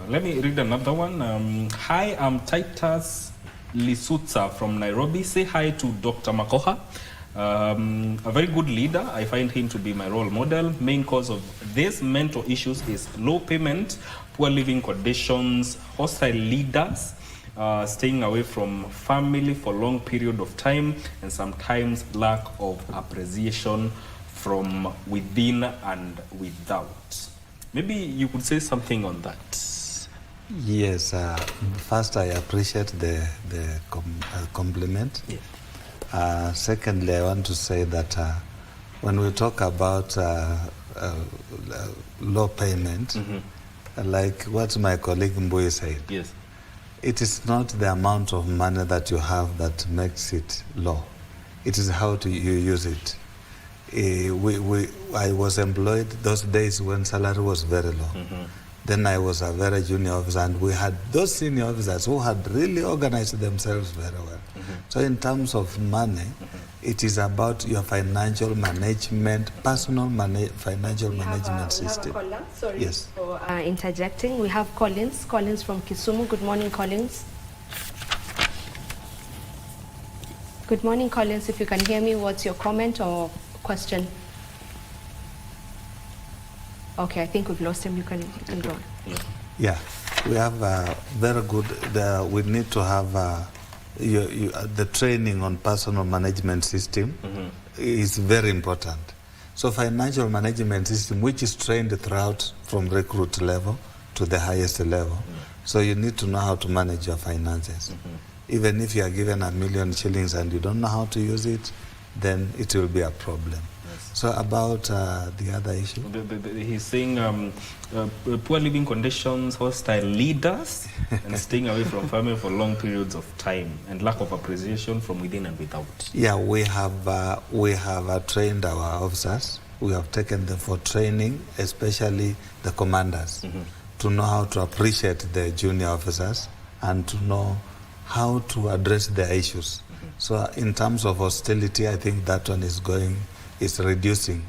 Let me read another one. Hi, I'm Titus Lisutsa from Nairobi. Say hi to Dr. Makoha. A very good leader. I find him to be my role model. Main cause of these mental issues is low payment, poor living conditions, hostile leaders, staying away from family for long period of time, and sometimes lack of appreciation from within and without. Maybe you could say something on that. Yes, first I appreciate the compliment. Yes. Secondly, I want to say that when we talk about low payment, like what my colleague Mbui said, yes, it is not the amount of money that you have that makes it low. It is how you use it. I was employed those days when salary was very low. Then I was a very junior officer, and we had those senior officers who had really organized themselves very well. So in terms of money, it is about your financial management, personal financial management system. We have a caller. Sorry yes. for interjecting. We have Collins. Collins from Kisumu. Good morning, Collins. Good morning, Collins. If you can hear me, what's your comment or question? Okay, I think we've lost him. You can go on. Yeah, we have very good. We need to have the training on personal management system is very important. So financial management system, which is trained throughout from recruit level to the highest level. So you need to know how to manage your finances. Even if you are given $1 million shillings and you don't know how to use it, then it will be a problem. So about the other issue? He's saying poor living conditions, hostile leaders, and staying away from family for long periods of time, and lack of appreciation from within and without. Yeah, we have trained our officers. We have taken them for training, especially the commanders, to know how to appreciate the junior officers and to know how to address their issues. So in terms of hostility, I think that one is reducing.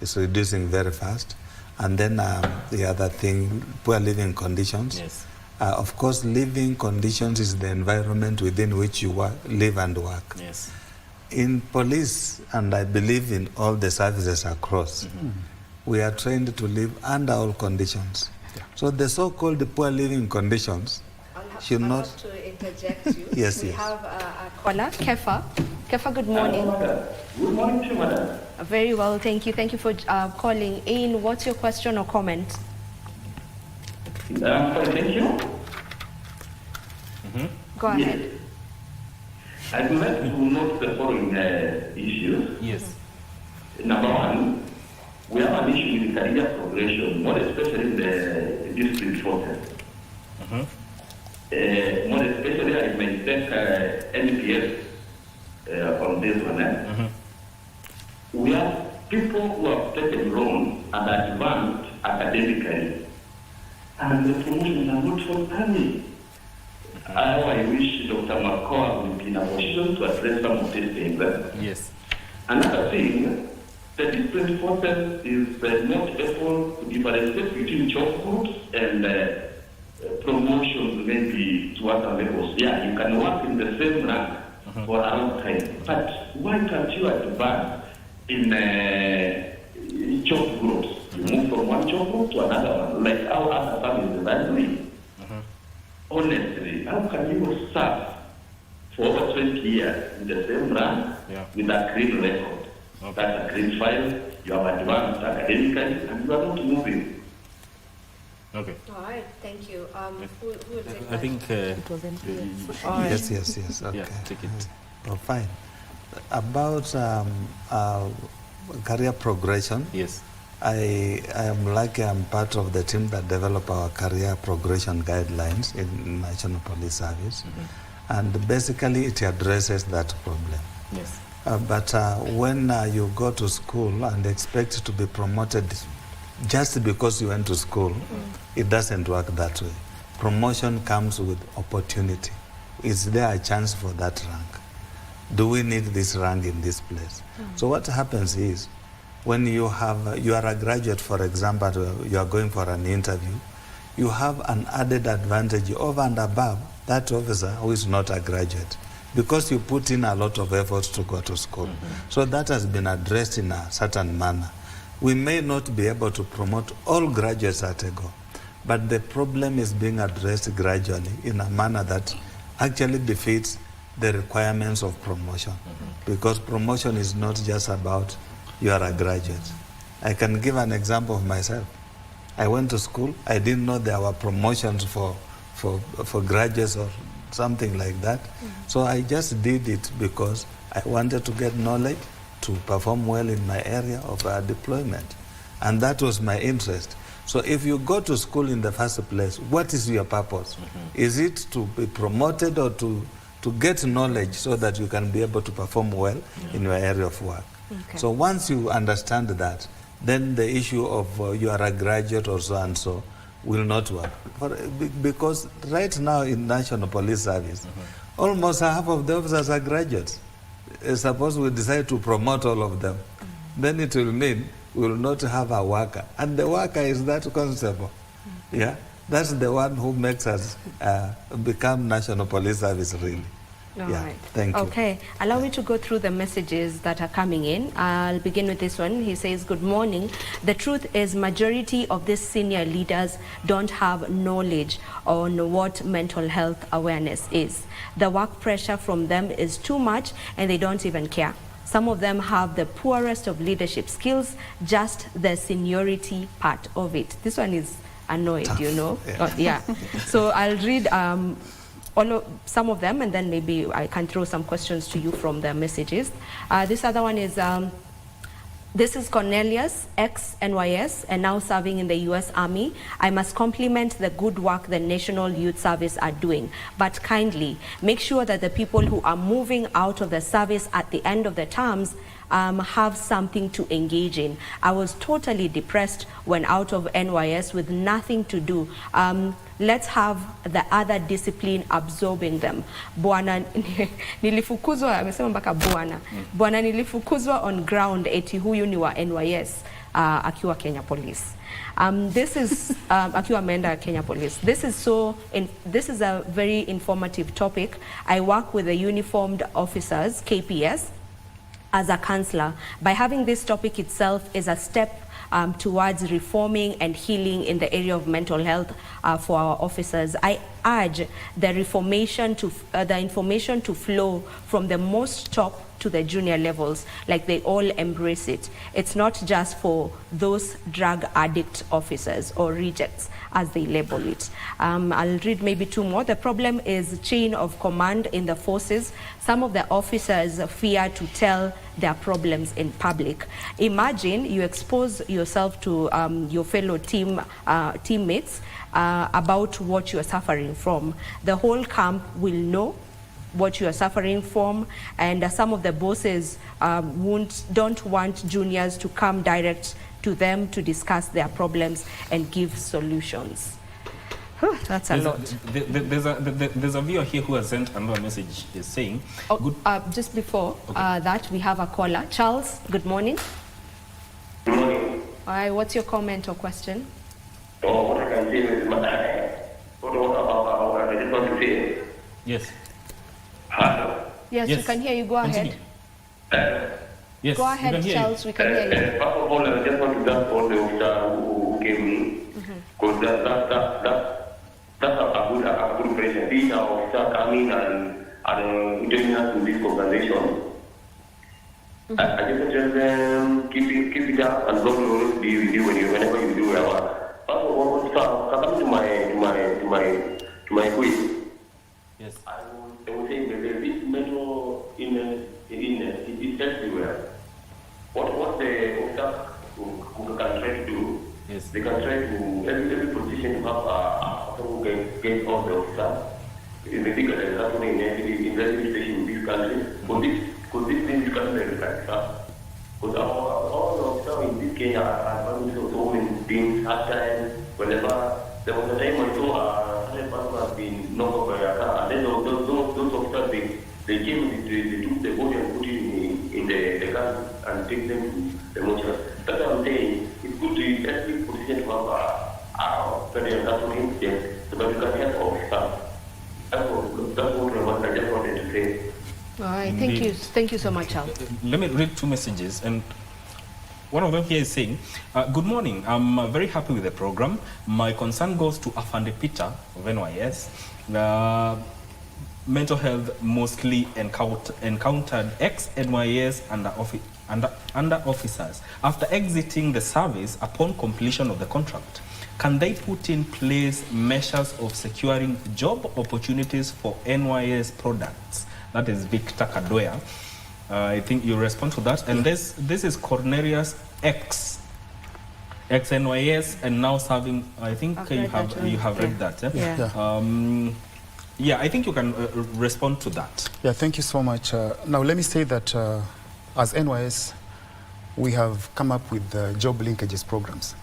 It's reducing very fast. And then the other thing, poor living conditions. Yes. Of course, living conditions is the environment within which you live and work. Yes. In police, and I believe in all the services across, we are trained to live under all conditions. So the so-called poor living conditions should not... have to interject you. Yes, we yes. have a caller, Kefa. Kefa, good morning. Good morning to you, madam. Very well, thank you. Thank you for calling in. What's your question or comment? Thank you. Go ahead. I'd like to note the following issues. Yes. Number one, we have an issue with career progression, more especially in the district forces. More especially, I may thank NPS on this one. We have people who have taken loans and advanced academically, and the promotions are not forthcoming. I wish Dr. Makoa would be in a position to address some of these things. Yes. Another thing, the district forces is not able to differentiate between job groups and promotions maybe to other levels. Yeah, you can work in the same rank for a long time, but why can't you advance in job groups? You move from one job group to another one, like our other families are doing. Honestly, how can you serve for over 20 years in the same rank with a green record. That's a green file, you have advanced academically, and you are not moving. Okay. All right, thank you. Who will take I that? think It wasn't clear. All right. Yes. Okay. Yeah, take it. Oh, fine. About career progression. Yes. I am lucky I'm part of the team that develop our career progression guidelines in National Police Service. And basically it addresses that problem. Yes. But when you go to school and expect to be promoted just because you went to school, it doesn't work that way. Promotion comes with opportunity. Is there a chance for that rank? Do we need this rank in this place? So what happens is, when you are a graduate, for example, you are going for an interview, you have an added advantage over and above that officer who is not a graduate, because you put in a lot of effort to go to school. So that has been addressed in a certain manner. We may not be able to promote all graduates at a go, but the problem is being addressed gradually in a manner that actually befits the requirements of promotion. Because promotion is not just about you are a graduate. I can give an example of myself. I went to school, I didn't know there were promotions for graduates or something like that. So I just did it because I wanted to get knowledge to perform well in my area of deployment. And that was my interest. So if you go to school in the first place, what is your purpose? Is it to be promoted or to get knowledge so that you can be able to perform well in your area of work? So once you understand that, then the issue of you are a graduate or so and so will not work. Because right now in National Police Service, almost half of the officers are graduates. Suppose we decide to promote all of them, then it will mean we will not have a worker. And the worker is that constable. Yeah, that's the one who makes us become National Police Service, really. All Yeah, right. thank you. Okay, allow me to go through the messages that are coming in. I'll begin with this one. He says, good morning. The truth is majority of these senior leaders don't have knowledge on what mental health awareness is. The work pressure from them is too much and they don't even care. Some of them have the poorest of leadership skills, just the seniority part of it. This one is annoyed, tough. You know. Yeah. So I'll read some of them, and then maybe I can throw some questions to you from the messages. This other one is, this is Cornelius, ex-NYS, and now serving in the U.S. Army. I must compliment the good work the National Youth Service are doing, but kindly make sure that the people who are moving out of the service at the end of the terms have something to engage in. I was totally depressed when out of NYS with nothing to do. Let's have the other discipline absorbing them. Bwana nilifukuzwa, amesema mpaka bwana. Bwana nilifukuzwa on ground eti huyu ni wa NYS akiwa Kenya Police. This is akiwa ameenda Kenya Police. This is a very informative topic. I work with the uniformed officers, KPS, as a counselor. By having this topic itself is a step towards reforming and healing in the area of mental health for our officers. I urge the information to flow from the most top to the junior levels, like they all embrace it. It's not just for those drug addict officers or rejects, as they label it. I'll read maybe two more. The problem is chain of command in the forces. Some of the officers fear to tell their problems in public. Imagine you expose yourself to your fellow teammates about what you're suffering from. The whole camp will know what you are suffering from, and some of the bosses don't want juniors to come direct to them to discuss their problems and give solutions. That's a lot. There's a viewer here who has sent another message saying... just before that, we have a caller. Charles, good morning. Good morning. All right, what's your comment or question? What I can say is, what I just want to say. Yes. Yes, we can hear you. Go ahead. Yes, go ahead, Charles. We can hear you. First of all, I just want to thank all the officers who gave me, because that's a good impression. Being an officer coming and and joining us in this conversation. I just keep it up, and God will always be with you whenever you do your work. First of all, coming to my quiz. Yes. I would say that this mental illness is everywhere. What the officer who can try to do, yes, they can try to every position to have a who get all the officer. In the bigger than happening in every station in this country. Because this thing is coming very fast. Because all the officers in this Kenya are families of women being hard time. Whenever there was a time I saw a person has been knocked over by a car, and then those officers they came, they took the body and put it in the car and take them to the mortuary. That's what I'm saying. It's good to every position to have a very understanding incident so that you can help officers. That's what I just wanted to say. All right, thank you so much, Al. Let me read two messages, and one of them here is saying, good morning, I'm very happy with the program. My concern goes to Afande Peter of NYS. Mental health mostly encountered ex-NYS under officers. After exiting the service upon completion of the contract, can they put in place measures of securing job opportunities for NYS products? That is Victor Kadoya. I think you respond to that. And this is Cornelius ex-NYS and now serving, I think you have read that. Yeah, I think you can respond to that. Yeah, thank you so much. Now, let me say that as NYS, we have come up with job linkages programs,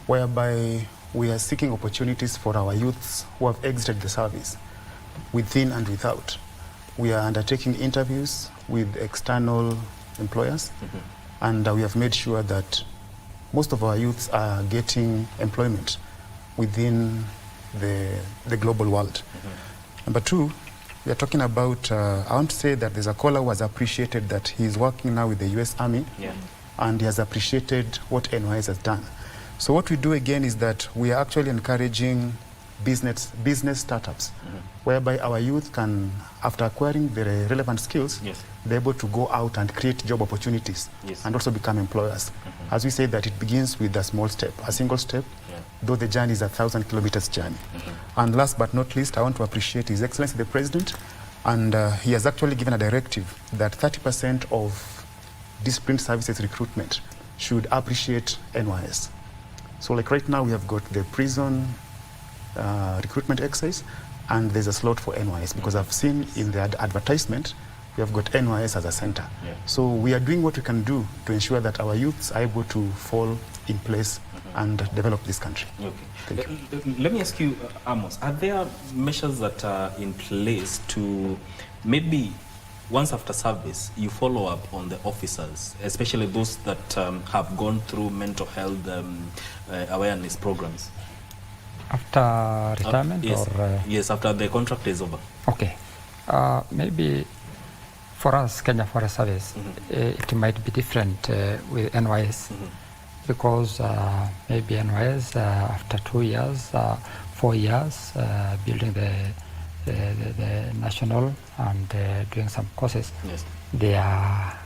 whereby we are seeking opportunities for our youths who have exited the service, within and without. We are undertaking interviews with external employers, and we have made sure that most of our youths are getting employment within the global world. Number two, we are talking about, I want to say that there's a caller who has appreciated that he's working now with the US Army, and he has appreciated what NYS has done. So what we do again is that we are actually encouraging business startups, whereby our youth can, after acquiring the relevant skills, be able to go out and create job opportunities and also become employers. As we say that it begins with a small step, a single step, though the journey is a 1,000 kilometers journey. And last but not least, I want to appreciate His Excellency the President, and he has actually given a directive that 30% of disciplined services recruitment should appreciate NYS. So like right now we have got the prison recruitment exercise, and there's a slot for NYS because I've seen in the advertisement we have got NYS as a center. So we are doing what we can do to ensure that our youths are able to fall in place and develop this country. Okay. Let me ask you, Amos, are there measures that are in place to maybe once after service you follow up on the officers, especially those that have gone through mental health awareness programs? After retirement? Yes, after the contract is over. Okay. Maybe for us, Kenya Forest Service, it might be different with NYS, because maybe NYS, after 2 years, 4 years, building the national and doing some courses, they are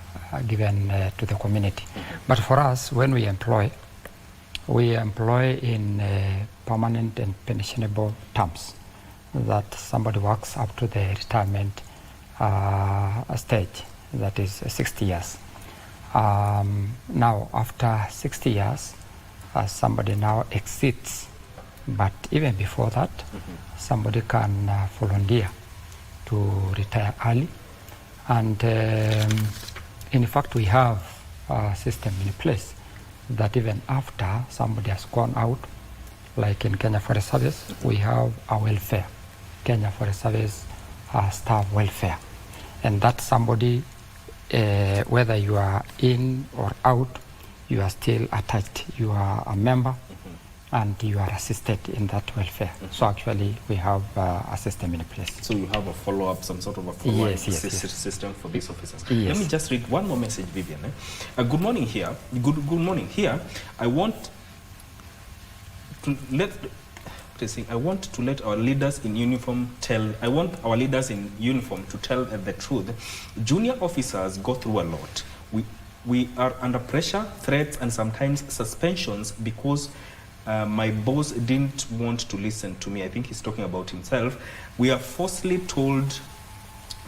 given to the community. But for us, when we employ in permanent and pensionable terms, that somebody works up to the retirement stage, that is 60 years. Now, after 60 years, somebody now exceeds, but even before that, somebody can volunteer to retire early. And in fact, we have a system in place that even after somebody has gone out, like in Kenya Forest Service, we have a welfare, Kenya Forest Service staff welfare. And that somebody, whether you are in or out, you are still attached. You are a member and you are assisted in that welfare. So actually we have a system in place. So you have a follow-up, some sort of a follow-up system for these officers. Let me just read one more message, Vivian. Good morning here. Good morning here. I want to practicing, I want to let our leaders in uniform I want our leaders in uniform to tell the truth. Junior officers go through a lot. We are under pressure, threats, and sometimes suspensions because my boss didn't want to listen to me. I think he's talking about himself. We are forcibly told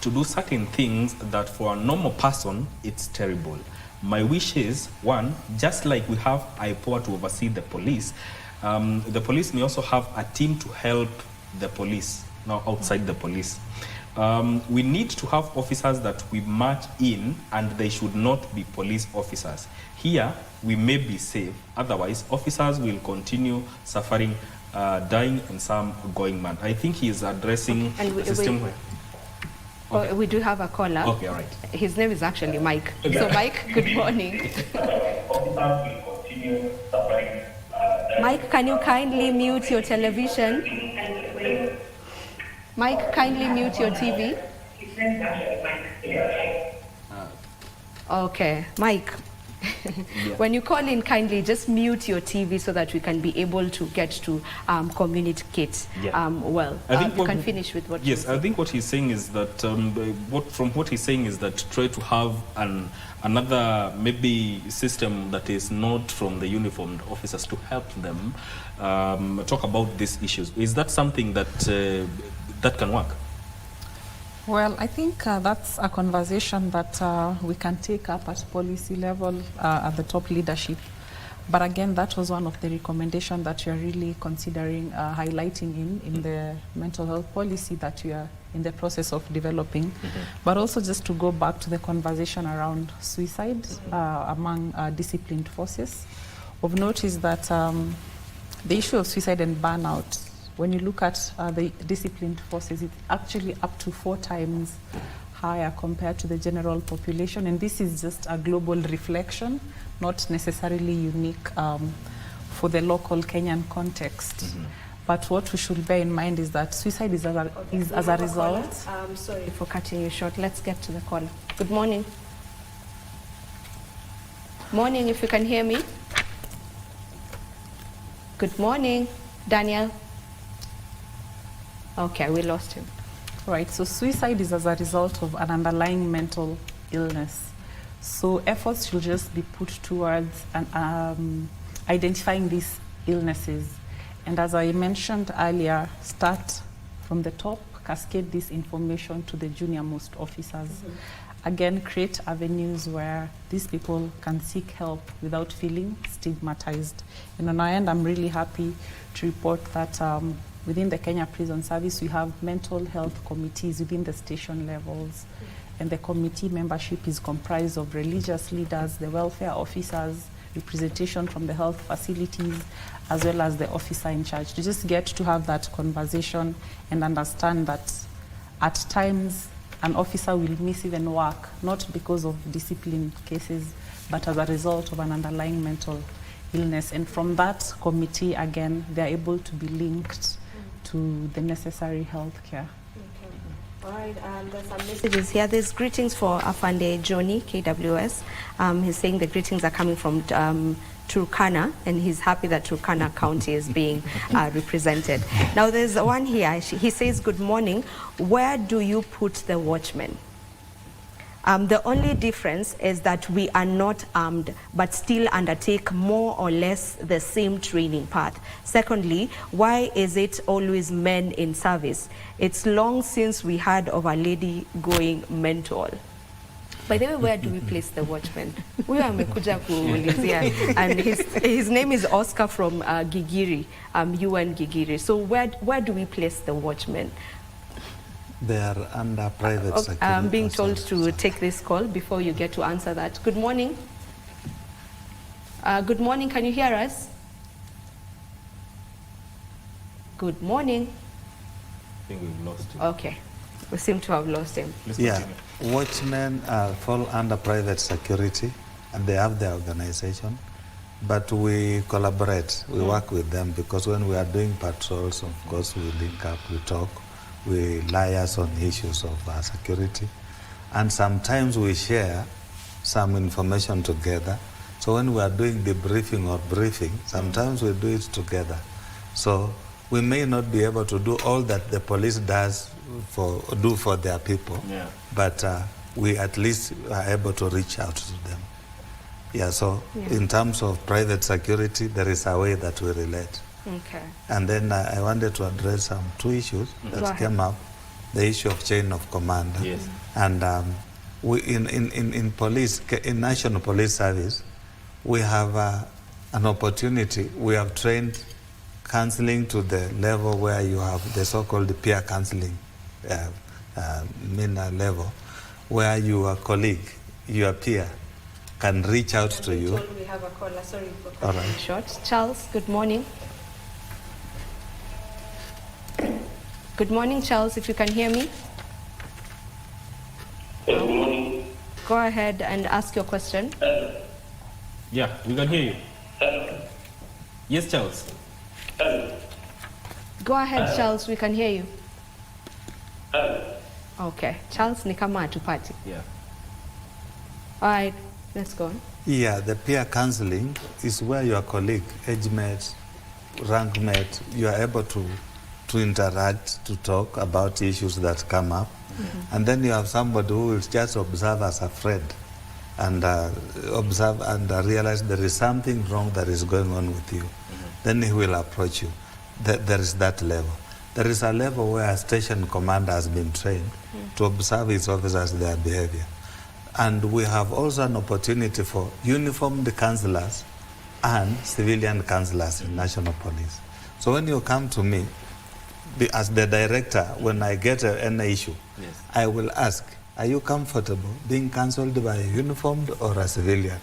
to do certain things that for a normal person, it's terrible. My wish is, one, just like we have IPOA to oversee the police may also have a team to help the police, now outside the police. We need to have officers that we match in, and they should not be police officers. Here, we may be safe. Otherwise, officers will continue suffering, dying, and some going mad. I think he is addressing the system where... Okay. We do have a caller. Okay, all right. His name is actually Mike. So, Mike, good morning. Mike, can you kindly mute your television? Mike, kindly mute your TV. Okay, Mike. Yeah. When you call in, kindly just mute your TV so that we can be able to get to communicate well. You can finish with what. Yes, I think what he's saying is that what he's saying is that try to have another maybe system that is not from the uniformed officers to help them talk about these issues. Is that something that that can work? Well, I think that's a conversation that we can take up at policy level at the top leadership. But again, that was one of the recommendations that we are really considering highlighting in the mental health policy that we are in the process of developing. But also just to go back to the conversation around suicide among disciplined forces. Of note is that the issue of suicide and burnout, when you look at the disciplined forces, it's actually up to 4 times higher compared to the general population. And this is just a global reflection, not necessarily unique for the local Kenyan context. But what we should bear in mind is that suicide is as a result. I'm sorry for cutting you short. Let's get to the call. Good morning. Morning, if you can hear me. Good morning, Daniel. Okay, we lost him. Right, so suicide is as a result of an underlying mental illness. So efforts should just be put towards identifying these illnesses. And as I mentioned earlier, start from the top, cascade this information to the junior-most officers. Again, create avenues where these people can seek help without feeling stigmatized. And on our end, I'm really happy to report that within the Kenya Prison Service, we have mental health committees within the station levels. And the committee membership is comprised of religious leaders, the welfare officers, representation from the health facilities, as well as the officer in charge, to just get to have that conversation and understand that at times an officer will miss even work, not because of discipline cases, but as a result of an underlying mental illness. And from that committee, again, they're able to be linked to the necessary health care. All right, there's some messages here. There's greetings for Afande Johnny, KWS. He's saying the greetings are coming from Turkana, and he's happy that Turkana County is being represented. Now, there's one here. He says, good morning. Where do you put the watchmen? The only difference is that we are not armed, but still undertake more or less the same training path. Secondly, why is it always men in service? It's long since we heard of a lady going mental. By the way, where do we place the watchman? We are Mekuja kuulizia, and his name is Oscar from Gigiri, UN Gigiri. So where do we place the watchman? They are under private security. I'm being told to take this call before you get to answer that. Good morning. Good morning. Can you hear us? Good morning. I think we've lost him. Okay. We seem to have lost him. Yeah. Watchmen fall under private security, and they have their organization. But we collaborate. We work with them, because when we are doing patrols, of course, we link up, we talk. We liaise on issues of security, and sometimes we share some information together. So when we are doing debriefing or briefing, sometimes we do it together. So we may not be able to do all that the police do for their people, but we at least are able to reach out to them. Yeah, so in terms of private security, there is a way that we relate. Okay. And then I wanted to address two issues that came up. The issue of chain of command. Yes. And we in police, in National Police Service, we have an opportunity. We have trained counseling to the level where you have the so-called peer counseling level, where your colleague, your peer, can reach out to you. We have a caller. Sorry for All cutting right. short. Charles, good morning. Good morning, Charles, if you can hear me. Good morning. Go ahead and ask your question. Yeah, we can hear you. Yes, Charles. Go ahead, Charles, we can hear you. Okay, Charles ni kama hatupati. Yeah. All right, let's go on. Yeah, the peer counseling is where your colleague, age mate, rank mate, you are able to interact, to talk about issues that come up. And then you have somebody who will just observe as a friend and observe and realize there is something wrong that is going on with you. Then he will approach you. There is that level. There is a level where a station commander has been trained to observe his officers, their behavior. And we have also an opportunity for uniformed counselors and civilian counselors in National Police. So when you come to me, as the director, when I get an issue, I will ask, are you comfortable being counselled by a uniformed or a civilian?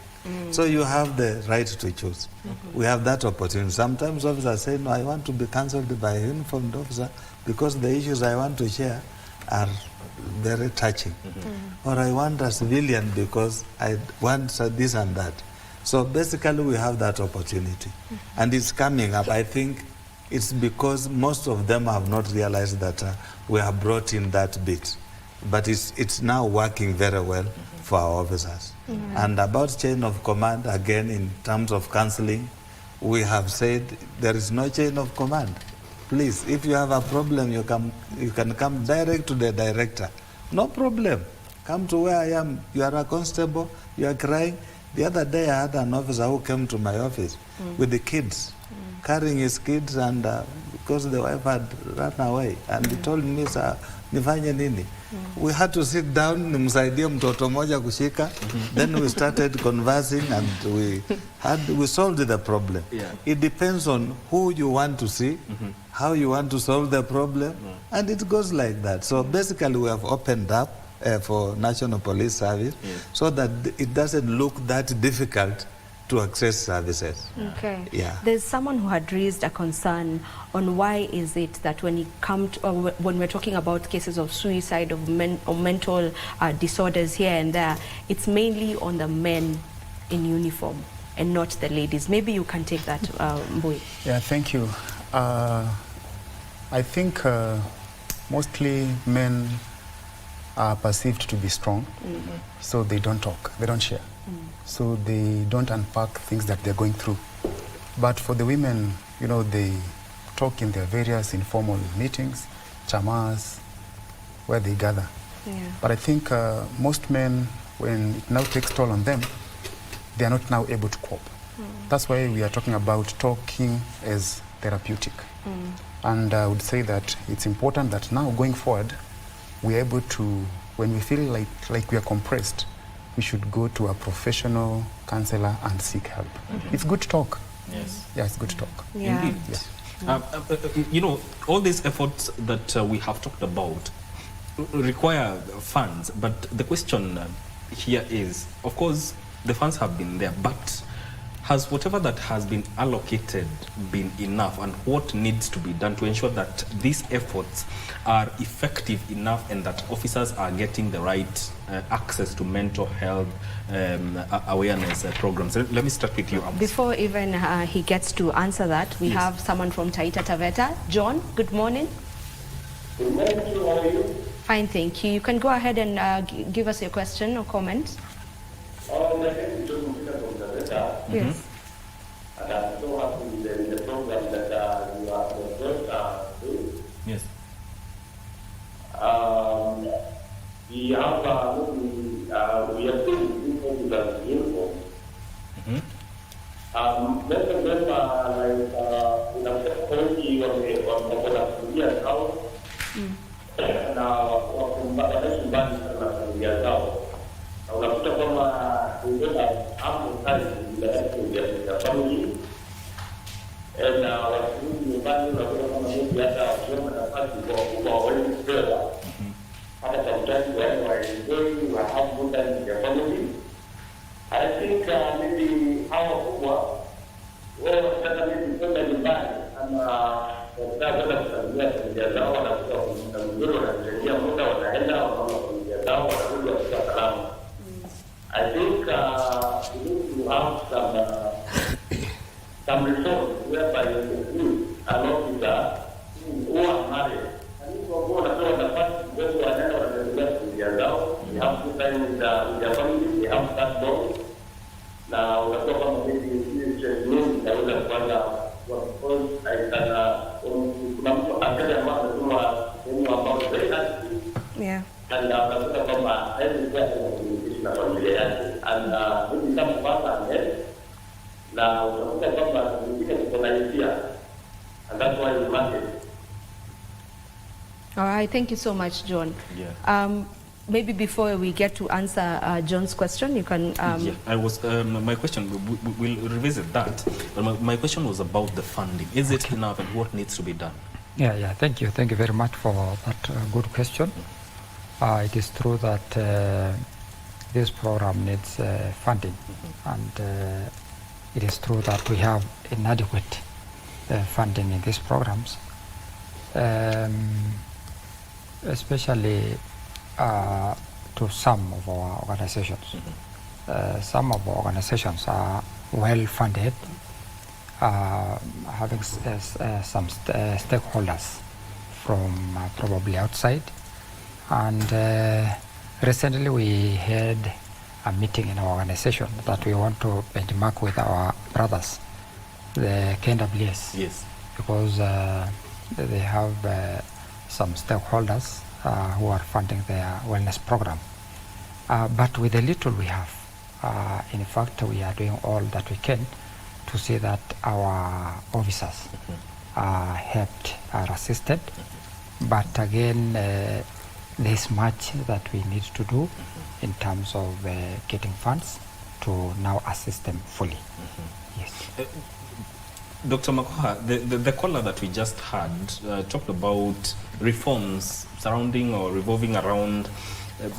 So you have the right to choose. We have that opportunity. Sometimes officers say, no, I want to be counselled by a uniformed officer because the issues I want to share are very touching. Or I want a civilian because I want this and that. So basically we have that opportunity. And it's coming up. I think it's because most of them have not realized that we have brought in that bit. But it's now working very well for our officers. And about chain of command, again, in terms of counseling, we have said there is no chain of command. Please, if you have a problem, you can come direct to the director. No problem. Come to where I am. You are a constable, you are crying. The other day I had an officer who came to my office with the kids, carrying his kids, and because the wife had run away. And he told me, sir, nifanye nini? We had to sit down, nimsaidie mtoto moja kushika. Then we started conversing and we solved the problem. It depends on who you want to see, how you want to solve the problem, and it goes like that. So basically we have opened up for National Police Service so that it doesn't look that difficult to access services. Okay. Yeah. There's someone who had raised a concern on why is it that when it come to, when we're talking about cases of suicide or mental disorders here and there, it's mainly on the men in uniform and not the ladies. Maybe you can take that, Mbui. Yeah, thank you. I think mostly men are perceived to be strong, so they don't talk, they don't share. So they don't unpack things that they're going through. But for the women, you know, they talk in their various informal meetings, chamas, where they gather. But I think most men, when it now takes toll on them, they are not now able to cope. That's why we are talking about talking as therapeutic. And I would say that it's important that now going forward, we are able to, when we feel like we are compressed, we should go to a professional counselor and seek help. It's good to talk. Yes. Yeah, it's good to talk. Indeed. You know, all these efforts that we have talked about require funds, but the question here is, of course, the funds have been there, but has whatever that has been allocated been enough, and what needs to be done to ensure that these efforts are effective enough and that officers are getting the right access to mental health awareness programs? Let me start with you, Amos. Before even he gets to answer that, we have someone from Taita Taveta. John, good morning. Good morning, how are you? Fine, thank you. You can go ahead and give us your question or comment. My name is John from Taveta. Yes. And I'm so happy with the program that you have brought issues as uniform. Most of them are like unapoti wamekona familia zao na wanaishi mbali sana na familia zao, na unakuta kwamba hapo kazi ya family na wakirudi nyumbani unakuta kama mtu hata wakiona nafasi kwa wawezi kupewa hata sometimes waenjoy wa have good time with their family. I think maybe hawa kubwa wao wanataka maybe kwenda nyumbani ama wanataka kwenda kusalimia familia zao, wanakuta kuna mzuri, wanachangia muda, wanaenda wanaona familia zao, wanarudi wakiwa salama. I think we need to have some reforms whereby you include a lot of that who are married. And if you wanapewa nafasi wetu wanaenda wanaendelea familia zao, they have good time with their family, they have that bond. Na unakuwa kama maybe stress nyingi inaweza kupanda because kuna mtu akaja ambao anasema sehemu ambao very active. Yeah. And unakuta kwamba hawezi kuwa communication na familia yake. And maybe some pasa amen. Na unakuta kwamba mwingine kuna hisia. And that's why we market. All right, thank you so much, John. Yeah. Maybe before we get to answer John's question, you can... Yeah, I was, my question, we'll revisit that, but my question was about the funding. Is it enough and what needs to be done? Yeah, thank you very much for that good question. It is true that this program needs funding, and it is true that we have inadequate funding in these programs, especially to some of our organizations. Some of our organizations are well funded, having some stakeholders from probably outside. And recently we had a meeting in our organization that we want to benchmark with our brothers, the KWS. Yes. Because they have some stakeholders who are funding their wellness program. But with the little we have, in fact, we are doing all that we can to see that our officers are helped, are assisted. But again, there's much that we need to do in terms of getting funds to now assist them fully. Yes. Dr. Makoha, the caller that we just had talked about reforms surrounding or revolving around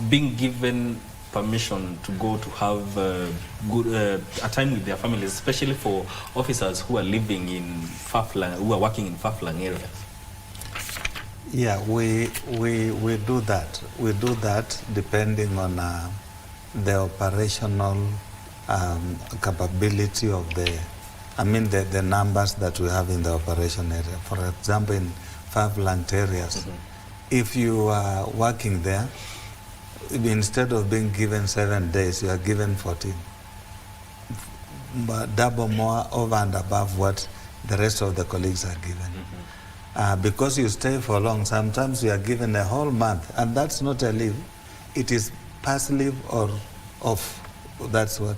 being given permission to go to have good a time with their families, especially for officers who are living in far-flung, who are working in far-flung areas. Yeah, we do that. We do that depending on the operational capability of the numbers that we have in the operation area. For example, in far-flung areas, if you are working there, instead of being given 7 days, you are given 14. But double more over and above what the rest of the colleagues are given. Because you stay for long, sometimes you are given a whole month, and that's not a leave. It is pass leave or off. That's what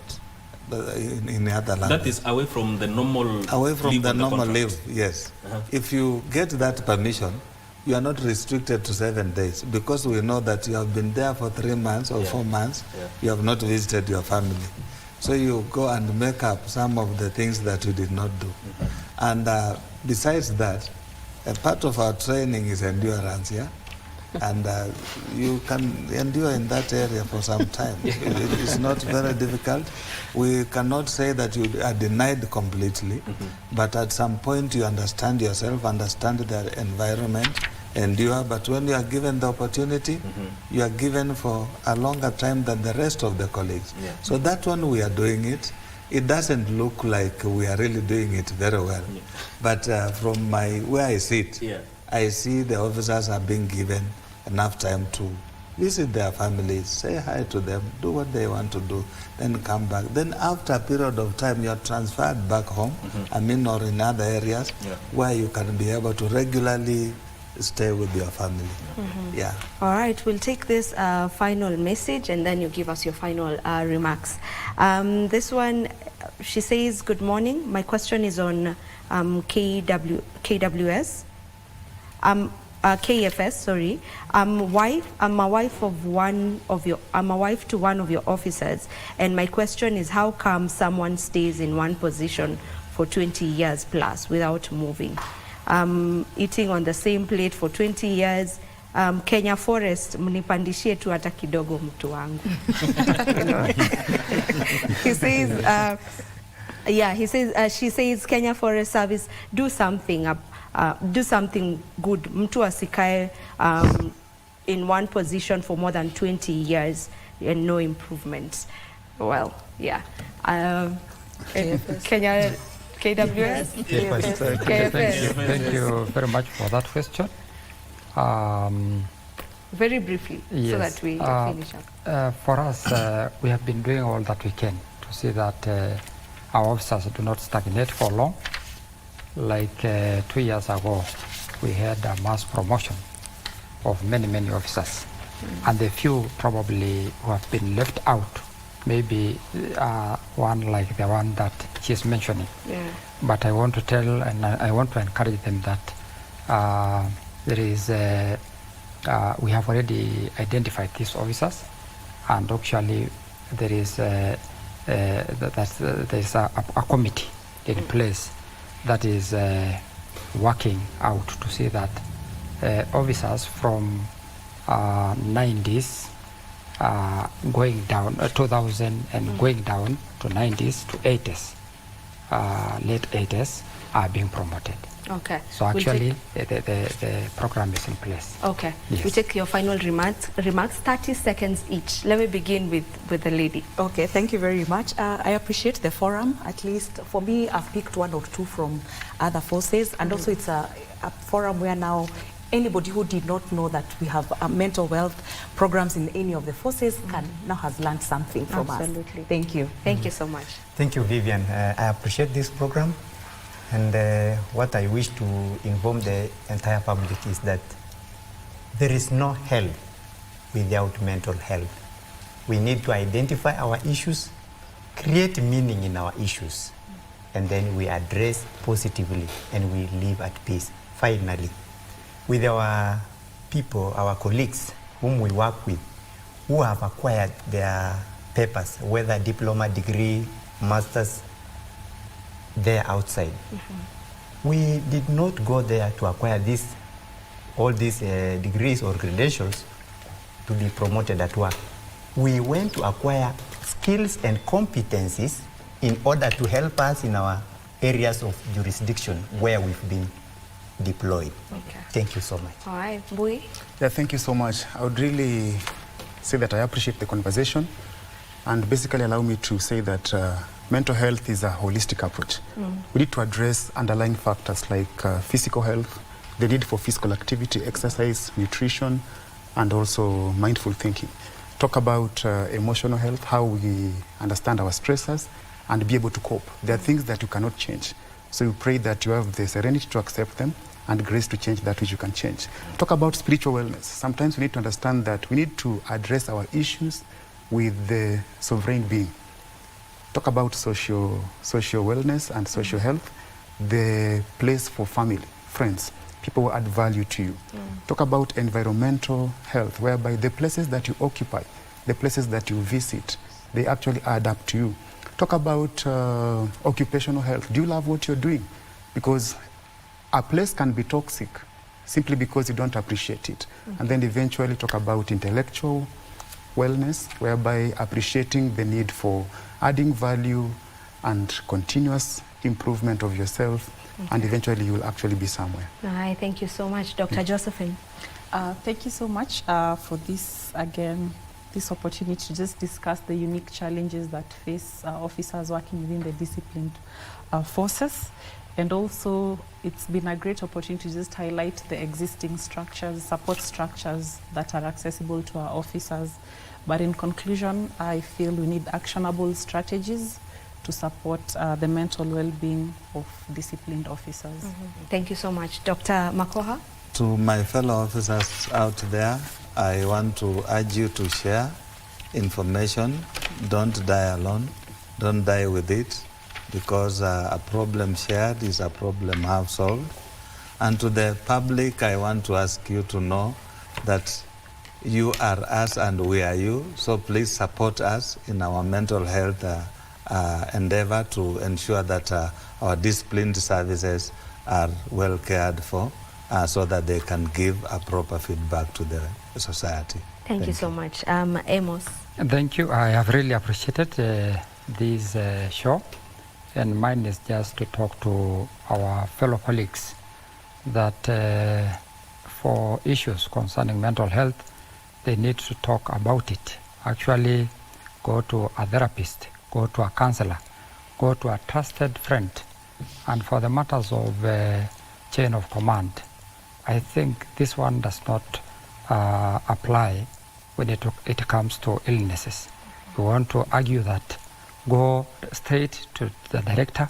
in the other language. That is away from the normal away from leave the on normal contract. leave, yes. If you get that permission, you are not restricted to 7 days, because we know that you have been there for 3 months or 4 months, you have not visited your family. So you go and make up some of the things that you did not do. And besides that, a part of our training is endurance, yeah? And you can endure in that area for some time. It's not very difficult. We cannot say that you are denied completely, but at some point you understand yourself, understand the environment, endure. But when you are given the opportunity, you are given for a longer time than the rest of the colleagues. So that one we are doing it. It doesn't look like we are really doing it very well. But from where I sit, I see the officers are being given enough time to visit their families, say hi to them, do what they want to do, then come back. Then after a period of time, you are transferred back home, or in other areas where you can be able to regularly stay with your family. Yeah. All right, we'll take this final message and then you give us your final remarks. This one, she says, good morning. My question is on KWS. KFS, sorry. I'm a wife to one of your officers, and my question is, how come someone stays in one position for 20 years plus without moving? Eating on the same plate for 20 years. Kenya Forest, mnipandishie tu hata kidogo mtu wangu. You know? He says, she says, Kenya Forest Service, do something good. Mtu asikae in one position for more than 20 years and no improvements. Well, yeah. Kenya, KWS? KFS. Thank you very much for that question. Very briefly, yes, so that we finish up. For us, we have been doing all that we can to see that our officers do not stagnate for long. Like 2 years ago, we had a mass promotion of many officers. And the few probably who have been left out, maybe one like the one that she's mentioning. Yeah. But I want to tell and I want to encourage them that there is we have already identified these officers, and actually there is a committee in place that is working out to see that officers from 90s going down 2000 and going down to 90s to 80s, late 80s are being promoted. Okay. So actually the program is in place. Okay. Yes. We take your final remarks, 30 seconds each. Let me begin with the lady. Okay, thank you very much. I appreciate the forum. At least for me, I've picked one or two from other forces, and also it's a forum where now anybody who did not know that we have mental health programs in any of the forces can now has learned something from us. Absolutely. Thank you. Thank you so much. Thank you, Vivian. I appreciate this program. And what I wish to inform the entire public is that there is no health without mental health. We need to identify our issues, create meaning in our issues, and then we address positively and we live at peace. Finally, with our people, our colleagues whom we work with, who have acquired their papers, whether diploma, degree, master's, there outside. We did not go there to acquire all these degrees or credentials to be promoted at work. We went to acquire skills and competencies in order to help us in our areas of jurisdiction where we've been deployed. Okay. Thank you so much. All right, Bui. Yeah, thank you so much. I would really say that I appreciate the conversation, and basically allow me to say that mental health is a holistic approach. We need to address underlying factors like physical health, the need for physical activity, exercise, nutrition, and also mindful thinking. Talk about emotional health, how we understand our stressors and be able to cope. There are things that you cannot change. So we pray that you have the serenity to accept them and grace to change that which you can change. Talk about spiritual wellness. Sometimes we need to understand that we need to address our issues with the sovereign being. Talk about social wellness and social health, the place for family, friends, people who add value to you. Talk about environmental health, whereby the places that you occupy, the places that you visit, they actually add up to you. Talk about occupational health. Do you love what you're doing? Because a place can be toxic simply because you don't appreciate it. And then eventually talk about intellectual wellness, whereby appreciating the need for adding value and continuous improvement of yourself, and eventually you will actually be somewhere. All right, thank you so much. Dr. Josephine. Thank you so much for this, again, this opportunity to just discuss the unique challenges that face officers working within the disciplined forces. And also, it's been a great opportunity to just highlight the existing structures, support structures that are accessible to our officers. But in conclusion, I feel we need actionable strategies to support the mental well-being of disciplined officers. Thank you so much. Dr. Makoha? To my fellow officers out there, I want to urge you to share information. Don't die alone. Don't die with it, because a problem shared is a problem half solved. And to the public, I want to ask you to know that you are us and we are you. So please support us in our mental health endeavor to ensure that our disciplined services are well cared for, so that they can give a proper feedback to the society. Thank you so much. Amos. Thank you. I have really appreciated this show, and mine is just to talk to our fellow colleagues that for issues concerning mental health, they need to talk about it. Actually, go to a therapist, go to a counselor, go to a trusted friend. And for the matters of chain of command, I think this one does not apply when it comes to illnesses. We want to argue that go straight to the director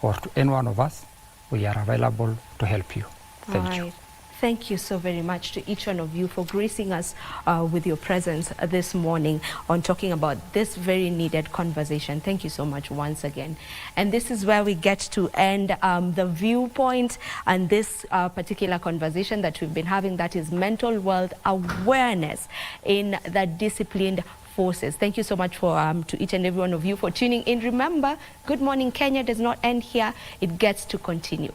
or to any one of us. We are available to help you. Thank you. Thank you so very much to each one of you for gracing us with your presence this morning on talking about this very needed conversation. Thank you so much once again. And this is where we get to end the viewpoint and this particular conversation that we've been having, that is mental health awareness in the disciplined forces. Thank you so much for to each and every one of you for tuning in. Remember, Good Morning Kenya does not end here. It gets to continue.